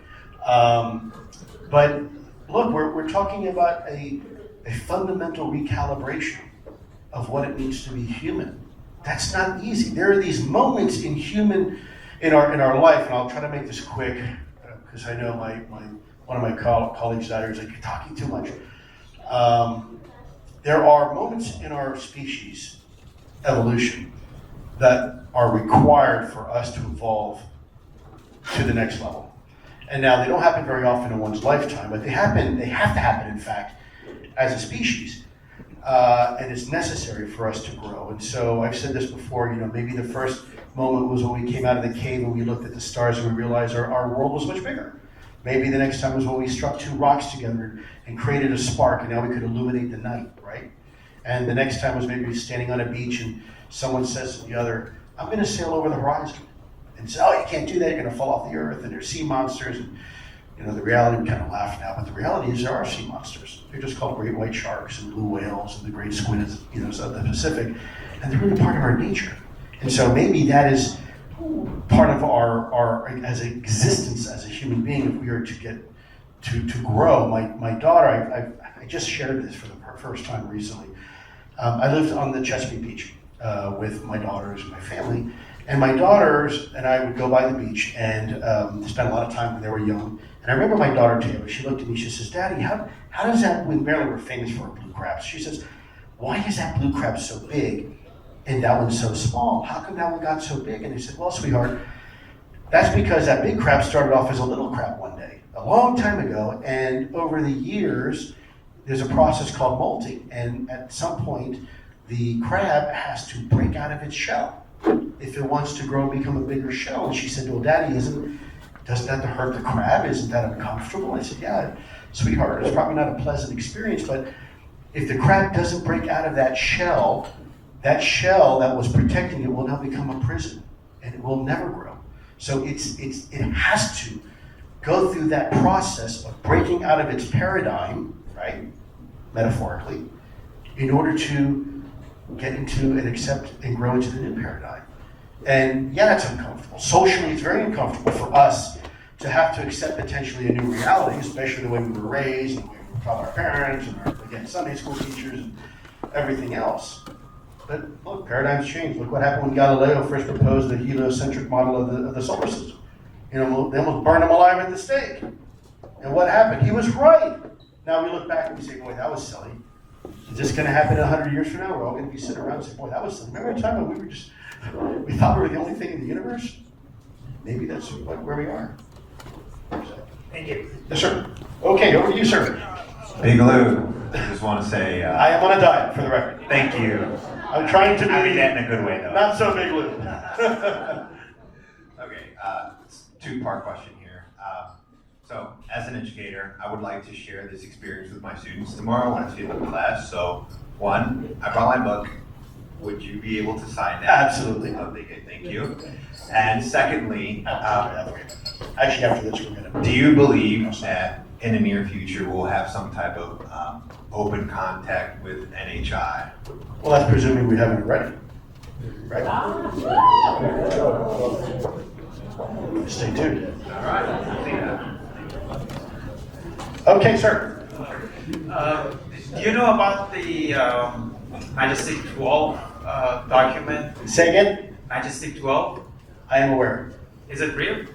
But look, we're talking about a fundamental recalibration of what it means to be human. That's not easy. There are these moments in our life, and I'll try to make this quick because I know one of my colleagues out here is like, you're talking too much. There are moments in our species evolution that are required for us to evolve to the next level. And now they don't happen very often in one's lifetime, but they have to happen, in fact, as a species. And it's necessary for us to grow. And so I've said this before, maybe the first moment was when we came out of the cave and we looked at the stars and we realized our world was much bigger. Maybe the next time was when we struck two rocks together and created a spark, and now we could illuminate the night, right? And the next time was maybe standing on a beach and someone says to the other, I'm going to sail over the horizon. And say, oh, you can't do that, you're going to fall off the earth, and there's sea monsters. And the reality, we kind of laugh now, but the reality is there are sea monsters. They're just called great white sharks and blue whales and the great squids, of the Pacific. And they're really part of our nature. And so maybe that is part of our as an existence as a human being, if we are to get to grow. My daughter, I just shared this for the first time recently. I lived on the Chesapeake Beach with my daughters and my family. And my daughters and I would go by the beach and spend a lot of time when they were young. And I remember my daughter Taylor, she looked at me, she says, Daddy, how does that, when Maryland, we're famous for our blue crabs. She says, why is that blue crab so big and that one's so small? How come that one got so big? And I said, well, sweetheart, that's because that big crab started off as a little crab one day, a long time ago. And over the years, there's a process called molting. And at some point, the crab has to break out of its shell if it wants to grow and become a bigger shell. And she said, well, Daddy, doesn't that hurt the crab? Isn't that uncomfortable? I said, yeah, sweetheart, it's probably not a pleasant experience, but if the crab doesn't break out of that shell that was protecting it will now become a prison, and it will never grow. So it has to go through that process of breaking out of its paradigm, right, metaphorically, in order to get into and accept and grow into the new paradigm. And yeah, it's uncomfortable. Socially, it's very uncomfortable for us to have to accept potentially a new reality, especially the way we were raised, and the way we were taught by our parents, and our, again, Sunday school teachers, and everything else. But look, paradigms change. Look what happened when Galileo first proposed the heliocentric model of the solar system. They almost burned him alive at the stake. And what happened? He was right. Now we look back and we say, boy, that was silly. Is this going to happen 100 years from now? We're all going to be sitting around and say, boy, that was silly. Remember a time when we thought we were the only thing in the universe? Maybe that's where we are. Thank you. Yes, sir. Okay, over to you, sir. Big Lou, I just want to say... I am on a diet, for the record. Thank you. I'm trying to be... I mean that in a good way, though. Not so big, Lou. Okay, it's a two-part question here. So, as an educator, I would like to share this experience with my students tomorrow when I see them in class. So, one, I brought my book. Would you be able to sign that? Absolutely. Okay, thank you. And secondly, actually, after this, we're going to... do you believe that in the near future we'll have some type of open contact with NHI? Well, that's presuming we haven't already, right? Stay tuned. All right. Okay, sir. Do you know about the Majestic 12 document? Say again? Majestic 12? I am aware. Is it real?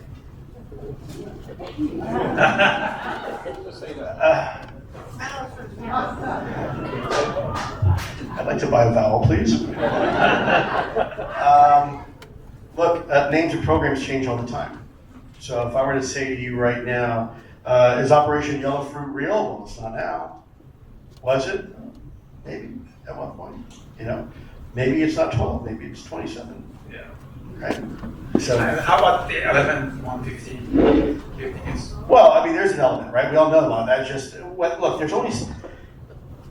I'd like to buy a vowel, please. Look, names of programs change all the time. So if I were to say to you right now, is Operation Yellow Fruit real? Well, it's not now. Was it? Maybe at one point. Maybe it's not 12. Maybe it's 27. Yeah. Right? So. How about the 11, 115? Do you think it's... Well, I mean, there's an element, right? We all know about that. Look,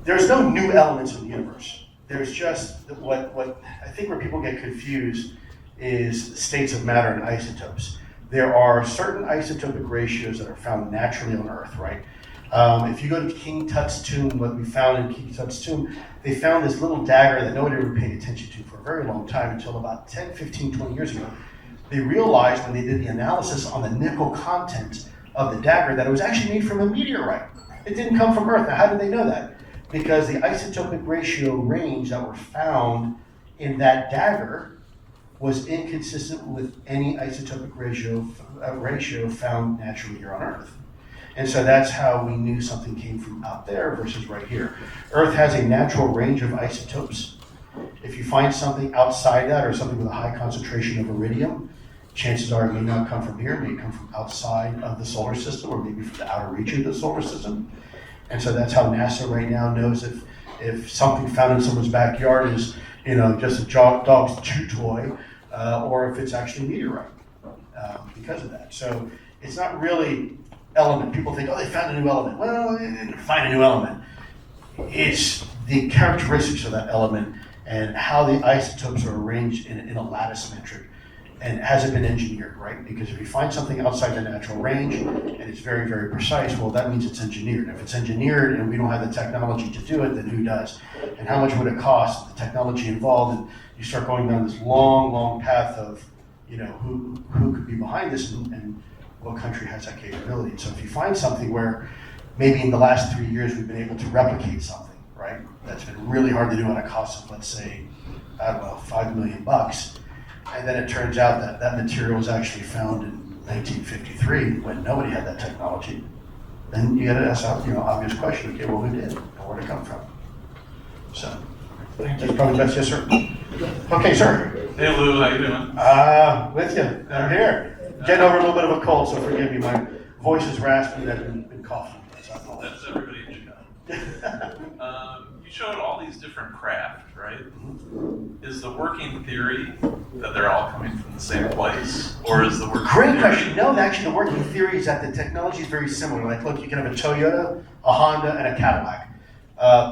there's no new elements in the universe. there's just what I think where people get confused is states of matter and isotopes. There are certain isotopic ratios that are found naturally on Earth, right? If you go to King Tut's tomb, what we found in King Tut's tomb, they found this little dagger that nobody ever paid attention to for a very long time until about 10, 15, 20 years ago. They realized when they did the analysis on the nickel content of the dagger that it was actually made from a meteorite. It didn't come from Earth. Now, how did they know that? Because the isotopic ratio range that were found in that dagger was inconsistent with any isotopic ratio found naturally here on Earth. And so that's how we knew something came from out there versus right here. Earth has a natural range of isotopes. If you find something outside that or something with a high concentration of iridium, chances are it may not come from here, it may come from outside of the solar system or maybe from the outer reach of the solar system. And so that's how NASA right now knows if something found in someone's backyard is, just a dog's chew toy, or if it's actually meteorite because of that. So it's not really element. People think, oh, they found a new element. Well, they didn't find a new element. It's the characteristics of that element and how the isotopes are arranged in a lattice metric. And has it been engineered, right? Because if you find something outside the natural range and it's very, very precise, well, that means it's engineered. If it's engineered and we don't have the technology to do it, then who does? And how much would it cost, the technology involved? And you start going down this long, long path of, who could be behind this and what country has that capability. And so if you find something where maybe in the last 3 years we've been able to replicate something, right? That's been really hard to do at a cost of, let's say, I don't know, $5 million. And then it turns out that that material was actually found in 1953 when nobody had that technology. Then you got to ask, obvious question. Okay, well, who did? And where did it come from? So that's probably best. Yes, sir. Okay, sir. Hey, Lou, how you doing? With you. I'm here. Getting over a little bit of a cold, so forgive me. My voice is raspy. I've been coughing. That's everybody in Chicago. You showed all these different craft, right? Is the working theory that they're all coming from the same place, or is the working Great theory? question. No, actually, the working theory is that the technology is very similar. Like, look, you can have a Toyota, a Honda, and a Cadillac,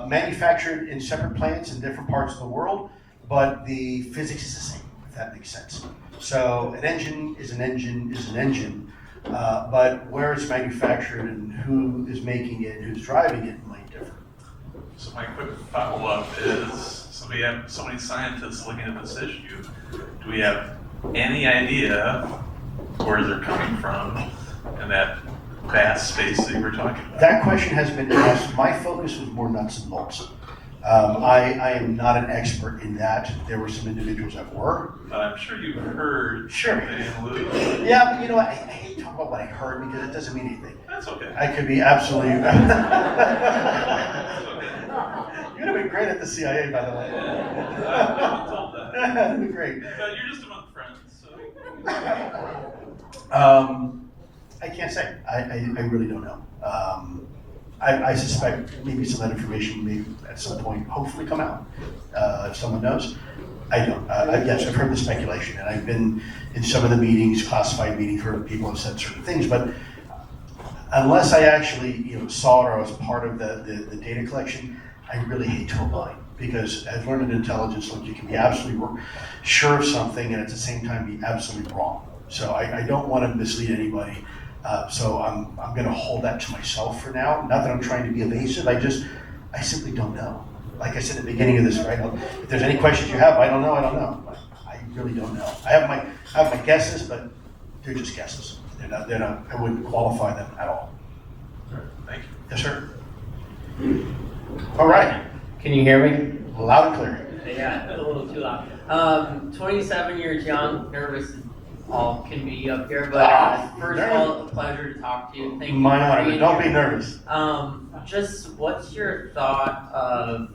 manufactured in separate plants in different parts of the world, but the physics is the same, if that makes sense. So an engine is an engine, but where it's manufactured and who is making it, who's driving it, might differ. So my quick follow-up is, so we have so many scientists looking at this issue. Do we have any idea where they're coming from in that vast space that you were talking about? That question has been asked. My focus was more nuts and bolts. I am not an expert in that. There were some individuals that were. But I'm sure you've heard Sure. something, Lou. Yeah, but I hate talking about what I heard because it doesn't mean anything. That's okay. I could be absolutely. That's okay. You'd have been great at the CIA, by the way. I told that. That'd be great. But you're just among friends, so. I can't say. I really don't know. I suspect maybe some of that information may at some point hopefully come out. If someone knows, I don't. Yes, I've heard the speculation, and I've been in some of the meetings, classified meetings, where people have said certain things, but unless I actually saw it or I was part of the data collection, I really hate to opine. Because as learned intelligence, look, you can be absolutely sure of something and at the same time be absolutely wrong. So I don't want to mislead anybody. So I'm going to hold that to myself for now. Not that I'm trying to be evasive. I simply don't know. Like I said at the beginning of this, right? If there's any questions you have, I don't know. I really don't know. I have my guesses, but they're just guesses. They're not. I wouldn't qualify them at all. Thank you. Yes, sir. All right. Can you hear me? Loud and clear. Yeah, a little too loud. 27 years young, nervous all can be up here, but first of all, a pleasure to talk to you. Thank you. My for honor. being Don't here. be nervous. Just what's your thought of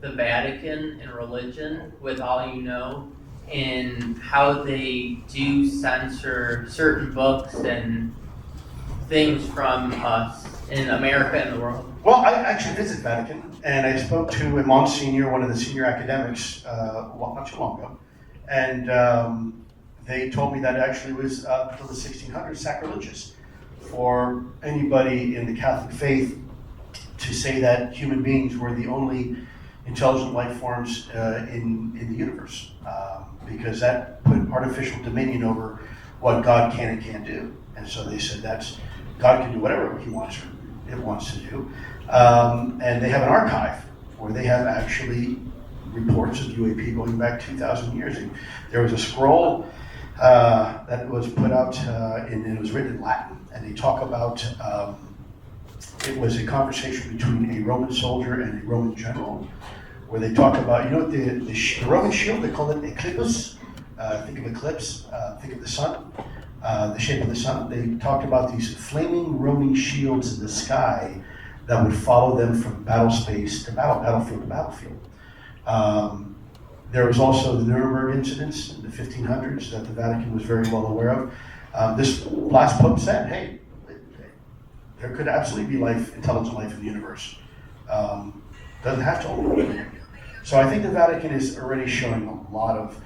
the Vatican and religion, with all you know, and how they do censor certain books and things from us in America and the world? Well, I actually visited Vatican, and I spoke to a Monsignor, one of the senior academics, not too long ago, and they told me that actually was up until the 1600s sacrilegious for anybody in the Catholic faith to say that human beings were the only intelligent life forms in the universe, because that put artificial dominion over what God can and can't do. And so they said God can do whatever He wants or it wants to do. And they have an archive where they have actually reports of UAP going back 2,000 years. There was a scroll that was put out, and it was written in Latin, and they talk about, it was a conversation between a Roman soldier and a Roman general, where they talk about, the Roman shield, they call it eclipse. Think of eclipse, think of the sun, the shape of the sun. They talked about these flaming Roman shields in the sky that would follow them from battle space to battlefield to battlefield. There was also the Nuremberg incidents in the 1500s that the Vatican was very well aware of. This last Pope said, hey, there could absolutely be intelligent life in the universe. Doesn't have to only be here. So I think the Vatican is already showing a lot of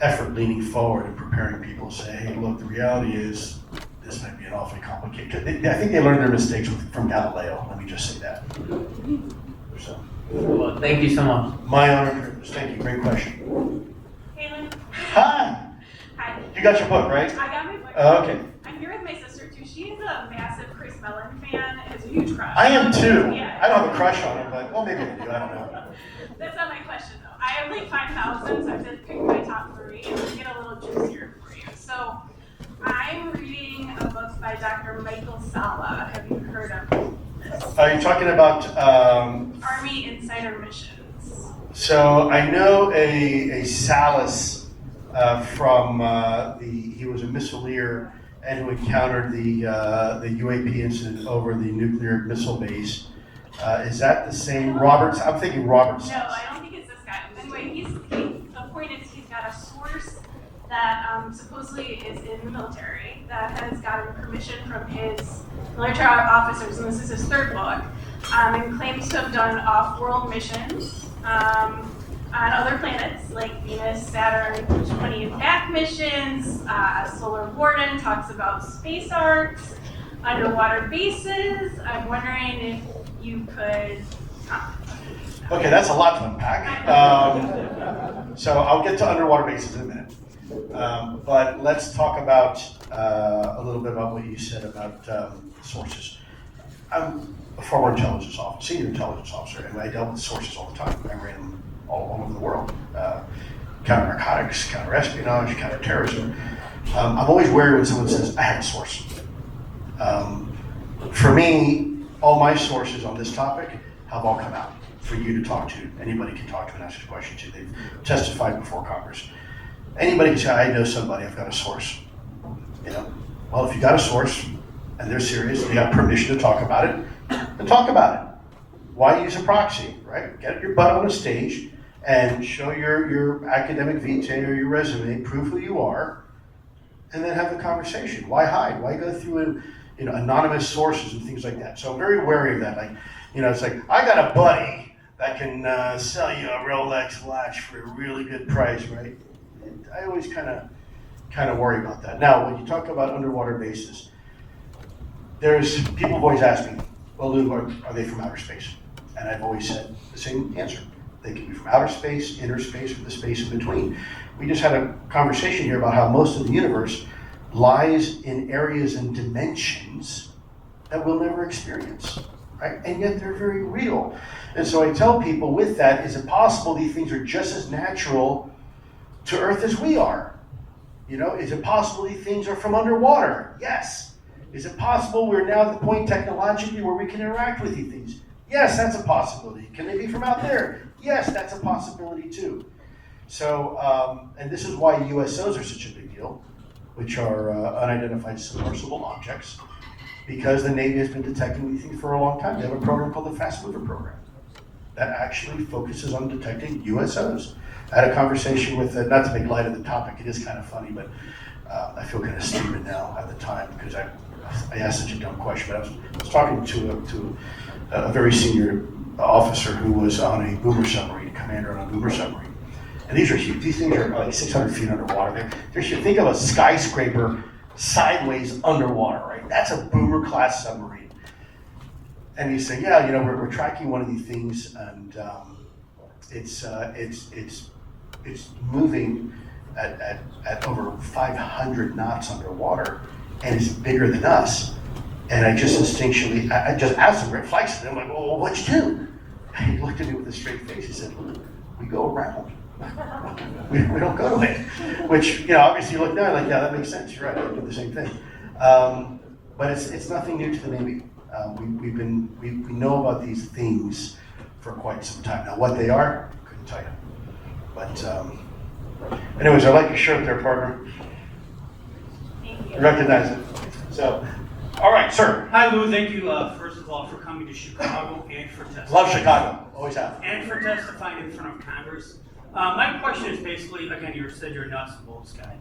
effort leaning forward and preparing people to say, hey, look, the reality is this might be an awfully complicated. I think they learned their mistakes from Galileo. Let me just say that. So. Well, thank you so much. My honor and privilege. Thank you. Great question. Hey, Lynn. Hi. Hi. You got your book, right? I got my book. Okay. I'm here with my sister, too. She is a massive Chris Mellon fan. It's a huge crush. I am, too. Yeah. I don't have a crush on him, but, well, maybe I do. I don't know. That's not my question, though. I have like 5,000, so I have to pick my top 3 and then get a little juicier for you. So I'm reading a book by Dr. Michael Salla. Have you heard of this? Are you talking about... Army Insider Missions. So I know a Salas from he was a missileer and who encountered the UAP incident over the nuclear missile base. Is that the same Roberts? I'm thinking Roberts. No, I don't think it's this guy. Anyway, the point is he's got a source that supposedly is in the military that has gotten permission from his military officers, and this is his 3rd book, and claims to have done off-world missions on other planets like Venus, Saturn, 20 and back missions. Solar Warden talks about space arcs, underwater bases. I'm wondering if you could comment. Okay, that's a lot to unpack. So I'll get to underwater bases in a minute. But let's talk about a little bit about what you said about sources. I'm a former intelligence officer, senior intelligence officer, and I dealt with sources all the time. I ran them all over the world. Counter-narcotics, counter-espionage, counter-terrorism. I'm always wary when someone says, I have a source. For me, all my sources on this topic have all come out for you to talk to. Anybody can talk to and ask a question to. They've testified before Congress. Anybody can say, I know somebody, I've got a source. Well, if you got a source and they're serious, they got permission to talk about it, then talk about it. Why use a proxy, right? Get your butt on a stage and show your academic vitae or your resume, prove who you are, and then have the conversation. Why hide? Why go through anonymous sources and things like that? So I'm very wary of that. It's like, I got a buddy that can sell you a Rolex watch for a really good price, right? I always kind of worry about that. Now, when you talk about underwater bases, people have always asked me, well, Lou, are they from outer space? And I've always said the same answer. They can be from outer space, inner space, or the space in between. We just had a conversation here about how most of the universe lies in areas and dimensions that we'll never experience, right? And yet they're very real. And so I tell people with that, is it possible these things are just as natural to Earth as we are? Is it possible these things are from underwater? Yes. Is it possible we're now at the point technologically where we can interact with these things? Yes, that's a possibility. Can they be from out there? Yes, that's a possibility too. So, and this is why USOs are such a big deal, which are unidentified submersible objects, because the Navy has been detecting these things for a long time. They have a program called the Fast Mover Program that actually focuses on detecting USOs. I had a conversation with, not to make light of the topic, it is kind of funny, but I feel kind of stupid now at the time because I asked such a dumb question. But I was talking to a very senior officer who was on a boomer submarine, commander on a boomer submarine. And these are huge. These things are like 600 feet underwater. They're huge. Think of a skyscraper sideways underwater, right? That's a boomer class submarine. And he's saying, yeah, we're tracking one of these things, and it's moving at over 500 knots underwater, and it's bigger than us. And I just instinctually, I just asked him, red flags, and I'm like, well, what'd you do? And he looked at me with a straight face. He said, we go around. we don't go to it. Which, you know, obviously you look down like, yeah, that makes sense. You're right. I do the same thing. But it's nothing new to the Navy. We know about these things for quite some time now. What they are, couldn't tell you. But anyways, I like your shirt there, partner. Thank you. Recognize it. So, all right, sir. Hi, Lou. Thank you, first of all, for coming to Chicago and for testifying. Love Chicago. Always have. And for testifying in front of Congress. My question is basically, again, you said you're a nuts and bolts guy.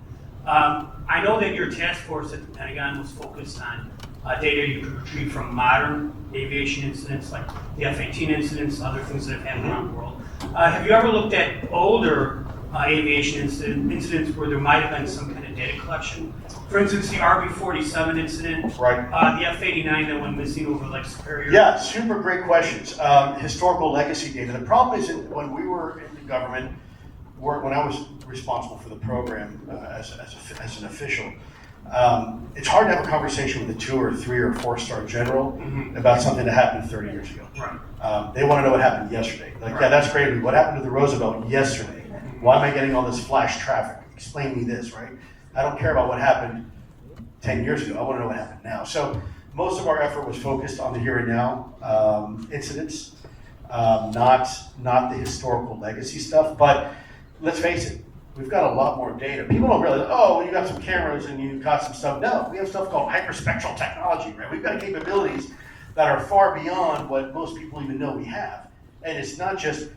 I know that your task force at the Pentagon was focused on data you could retrieve from modern aviation incidents like the F-18 incidents, other things that have happened around the world. Have you ever looked at older aviation incidents where there might have been some kind of data collection? For instance, the RB-47 incident, Right. The F-89 that went missing over Lake Superior. Yeah, super great questions. Historical legacy data. The problem is that when we were in the government, when I was responsible for the program as an official, it's hard to have a conversation with a 2 or 3 or 4-star general about something that happened 30 years ago. Right. They want to know what happened yesterday. Like, yeah, that's great. What happened to the Roosevelt yesterday? Why am I getting all this flash traffic? Explain me this, right? I don't care about what happened 10 years ago. I want to know what happened now. So most of our effort was focused on the here and now incidents, not the historical legacy stuff. But let's face it, we've got a lot more data. People don't realize, oh, well, you got some cameras and you got some stuff. No, we have stuff called hyperspectral technology, right? We've got capabilities that are far beyond what most people even know we have. And it's not just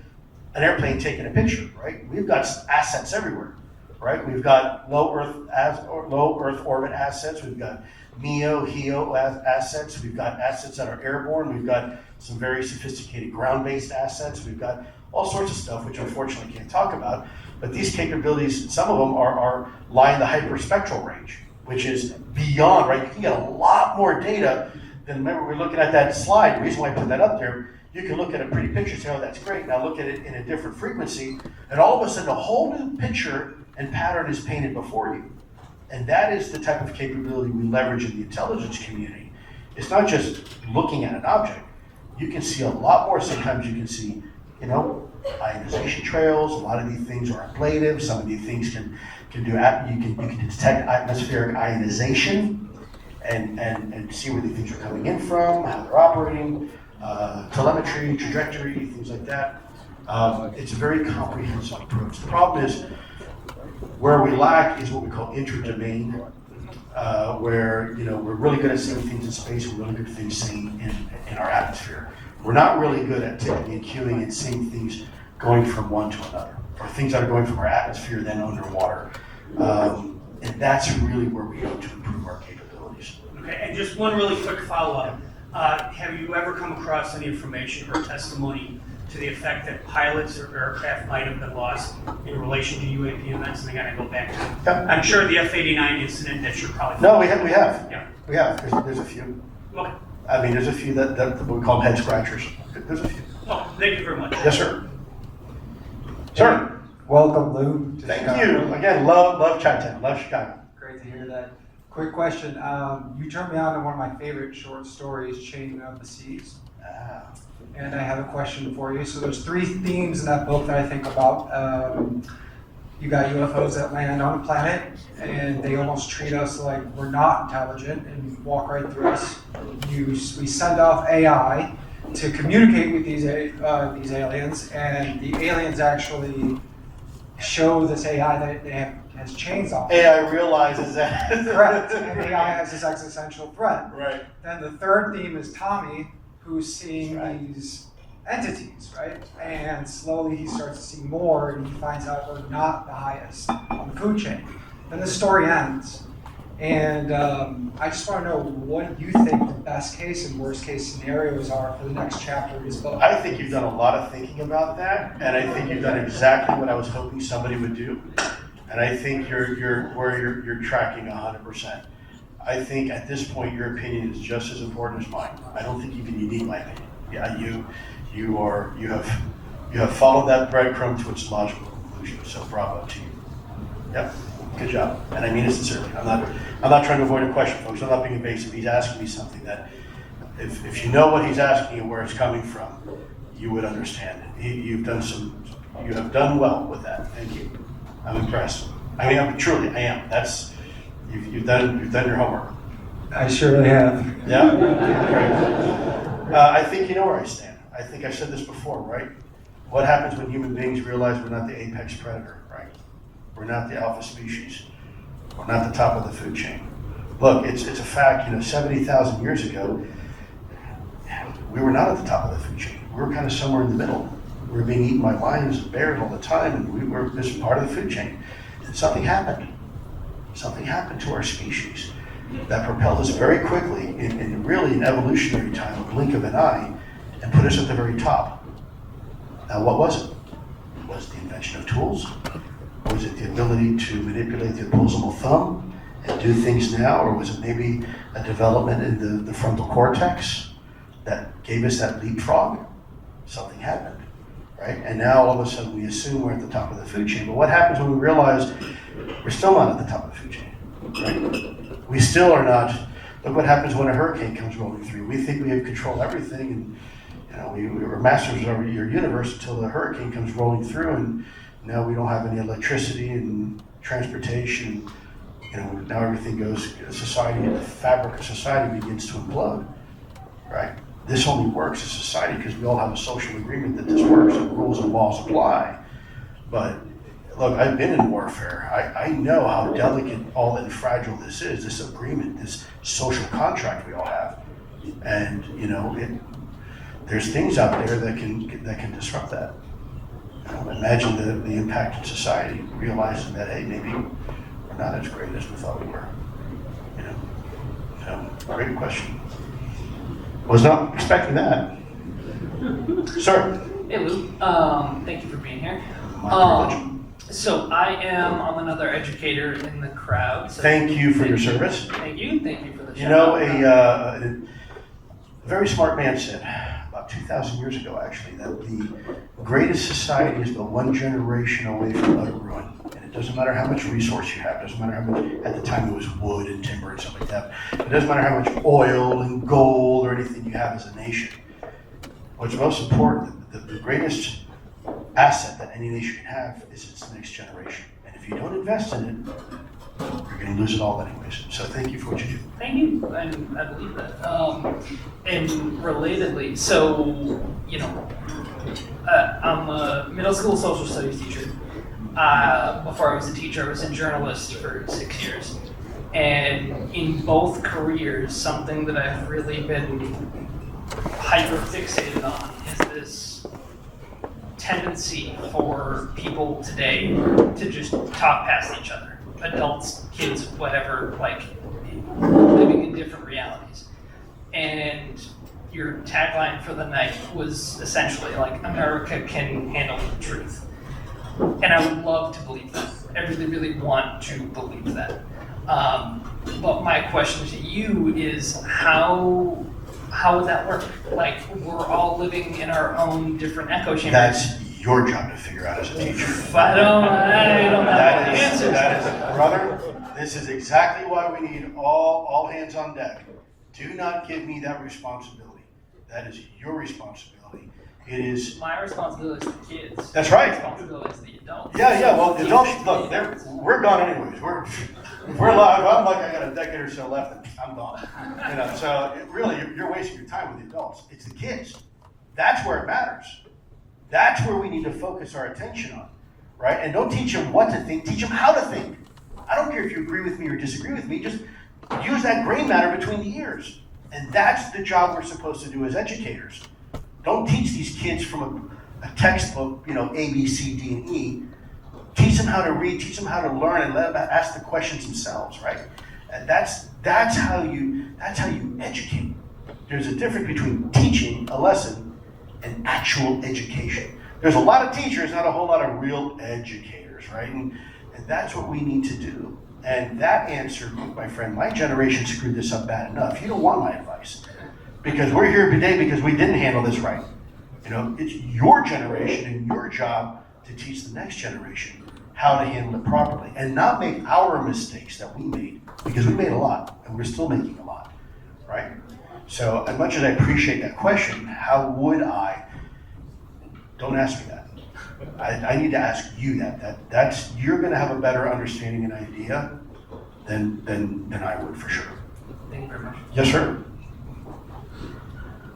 an airplane taking a picture, right? We've got assets everywhere, right? We've got low Earth orbit assets. We've got MEO, HEO assets. We've got assets that are airborne. We've got some very sophisticated ground-based assets. We've got all sorts of stuff, which unfortunately can't talk about. But these capabilities, some of them lie in the hyperspectral range, which is beyond, right? You can get a lot more data than, remember, we're looking at that slide. The reason why I put that up there, you can look at a pretty picture, say, oh, that's great. Now look at it in a different frequency, and all of a sudden a whole new picture and pattern is painted before you. And that is the type of capability we leverage in the intelligence community. It's not just looking at an object. You can see a lot more. Sometimes you can see, ionization trails. A lot of these things are ablative. Some of these things can do, you can detect atmospheric ionization and see where the things are coming in from, how they're operating, telemetry, trajectory, things like that. It's a very comprehensive approach. The problem is, where we lack is what we call intra-domain, where we're really good at seeing things in space, we're really good at things seeing in our atmosphere. We're not really good at tipping and queuing and seeing things going from one to another, or things that are going from our atmosphere then underwater. And that's really where we go to improve our capabilities. Okay, and just one really quick follow-up. Have you ever come across any information or testimony to the effect that pilots or aircraft might have been lost in relation to UAP events? And again, I go back to, I'm sure the F-89 incident that you're probably... No, we have. Yeah. We have. There's a few. Okay. I mean, there's a few that we call head scratchers. There's a few. Oh, thank you very much. Yes, sir. Sir. Welcome, Lou. Thank you. Again, love Chi-Town, love Chicago. Great to hear that. Quick question. You turned me on to one of my favorite short stories, Chain of the Seas. And I have a question for you. So there's 3 themes in that book that I think about. You got UFOs that land on a planet, and they almost treat us like we're not intelligent and walk right through us. We send off AI to communicate with these aliens, and the aliens actually show this AI that it has chains on. AI realizes that. Correct. And AI has this existential threat. Right. Then the third theme is Tommy, who's seeing these entities, right? And slowly he starts to see more, and he finds out we're not the highest on the food chain. Then the story ends. And I just want to know what you think the best case and worst case scenarios are for the next chapter of his book. I think you've done a lot of thinking about that, and I think you've done exactly what I was hoping somebody would do. And I think you're tracking 100%. I think at this point your opinion is just as important as mine. I don't think you can need my opinion. Yeah, you have You have followed that breadcrumb to its logical conclusion, so bravo to you. Yep, good job. And I mean it sincerely. I'm not trying to avoid a question, folks. I'm not being evasive. He's asking me something that, if you know what he's asking and where it's coming from, you would understand it. You have done well with that. Thank you. I'm impressed. I mean, truly, I am. You've done your homework. I surely have. Yeah? Great. I think you know where I stand. I think I've said this before, right? What happens when human beings realize we're not the apex predator, right? We're not the alpha species. We're not the top of the food chain. Look, it's a fact, 70,000 years ago, we were not at the top of the food chain. We were kind of somewhere in the middle. We were being eaten by lions and bears all the time, and we were just part of the food chain. And something happened. Something happened to our species that propelled us very quickly, in really an evolutionary time, a blink of an eye, and put us at the very top. Now, what was it? Was it the invention of tools? Was it the ability to manipulate the opposable thumb and do things now? Or was it maybe a development in the frontal cortex that gave us that leapfrog? Something happened, right? And now all of a sudden we assume we're at the top of the food chain. But what happens when we realize we're still not at the top of the food chain, right? We still are not. Look what happens when a hurricane comes rolling through. We think we have control of everything, and we were masters of your universe until the hurricane comes rolling through, and now we don't have any electricity and transportation. Now everything goes, society, the fabric of society begins to implode, right? This only works as society because we all have a social agreement that this works and rules and laws apply. But look, I've been in warfare. I know how delicate and fragile this is, this agreement, this social contract we all have. And, there's things out there that can disrupt that. Imagine the impact in society, realizing that, hey, maybe we're not as great as we thought we were. So, great question. Was not expecting that. Sir. Hey, Lou. Thank you for being here. My privilege. So I'm another educator in the crowd. So thank you for your service. Thank you for the show. A very smart man said, about 2,000 years ago actually, that the greatest society is but one generation away from utter ruin. And it doesn't matter how much resource you have, it doesn't matter how much, at the time it was wood and timber and stuff like that, it doesn't matter how much oil and gold or anything you have as a nation. What's most important, the greatest asset that any nation can have is its next generation. And if you don't invest in it, you're going to lose it all anyways. So thank you for what you do. Thank you, and I believe that. And relatedly, so, I'm a middle school social studies teacher. Before I was a teacher, I was a journalist for 6 years. And in both careers, something that I've really been hyper fixated on is this tendency for people today to just talk past each other. Adults, kids, whatever, living in different realities. And your tagline for the night was essentially America can handle the truth. And I would love to believe that. I really, really want to believe that. But my question to you is how would that work? We're all living in our own different echo chambers. That's your job to figure out as a teacher. I don't have the answers. That is, brother, this is exactly why we need all hands on deck. Do not give me that responsibility. That is your responsibility. It is my responsibility is the kids. That's right. My responsibility is the adults. Yeah. Well, the adults, look, we're gone anyways. We're live. I'm I got a decade or so left, and I'm gone. So really, you're wasting your time with the adults. It's the kids. That's where it matters. That's where we need to focus our attention on, right? And don't teach them what to think. Teach them how to think. I don't care if you agree with me or disagree with me. Just use that gray matter between the ears. And that's the job we're supposed to do as educators. Don't teach these kids from a textbook, A, B, C, D, and E. Teach them how to read, teach them how to learn, and let them ask the questions themselves, right? And that's how you educate. There's a difference between teaching a lesson and actual education. There's a lot of teachers, not a whole lot of real educators, right? And that's what we need to do. And that answer, my friend, my generation screwed this up bad enough. You don't want my advice. Because we're here today because we didn't handle this right. You know, it's your generation and your job to teach the next generation how to handle it properly and not make our mistakes that we made, because we made a lot and we're still making a lot, right? So as much as I appreciate that question, how would I, don't ask me that. I need to ask you that's you're gonna have a better understanding and idea than I would for sure. Thank you very much. Yes, sir.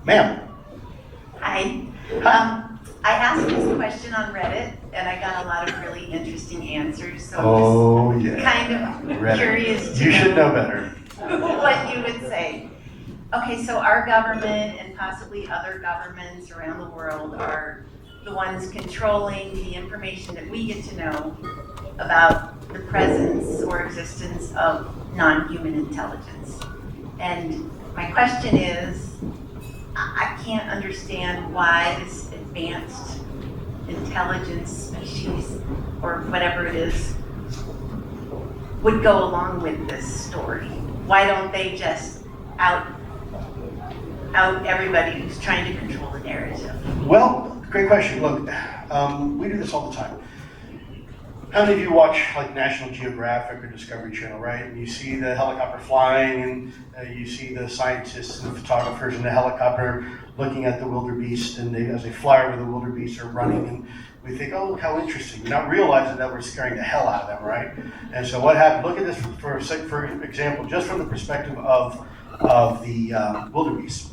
Ma'am. Hi. I asked this question on Reddit, and I got a lot of really interesting answers. So I'm just kind of Reddit. curious to You should know better. what you would say. Okay, so our government and possibly other governments around the world are the ones controlling the information that we get to know about the presence or existence of non-human intelligence. And my question is, I can't understand why this advanced intelligence species, or whatever it is, would go along with this story. Why don't they just out everybody who's trying to control the narrative? Well, great question. Look, we do this all the time. How many of you watch like National Geographic or Discovery Channel, right? And you see the helicopter flying, and you see the scientists and the photographers in the helicopter looking at the wildebeest, and as they fly over the wildebeest, are running, and we think, oh, look how interesting. We're not realizing that we're scaring the hell out of them, right? And so what happened? Look at this for example, just from the perspective of the wildebeest.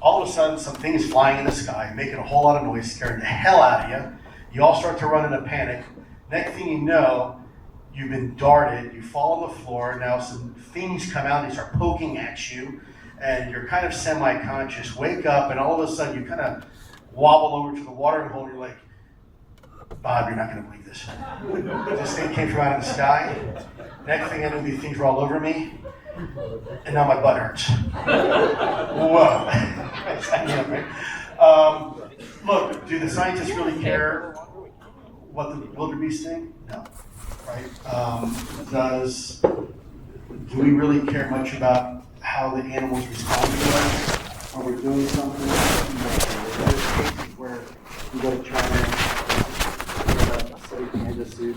All of a sudden, something is flying in the sky, making a whole lot of noise, scaring the hell out of you. You all start to run in a panic. Next thing you know, you've been darted, you fall on the floor, now some things come out and they start poking at you, and you're kind of semi-conscious, wake up, and all of a sudden you kind of wobble over to the watering hole, and you're like, Bob, you're not going to believe this. This thing came from out of the sky. Next thing I know, these things were all over me, and now my butt hurts. Whoa. Look, do the scientists really care what the wildebeest think? No, right? Do we really care much about how the animals respond to us? Are we doing something? There's cases where you go to China, you get a silly panda suit,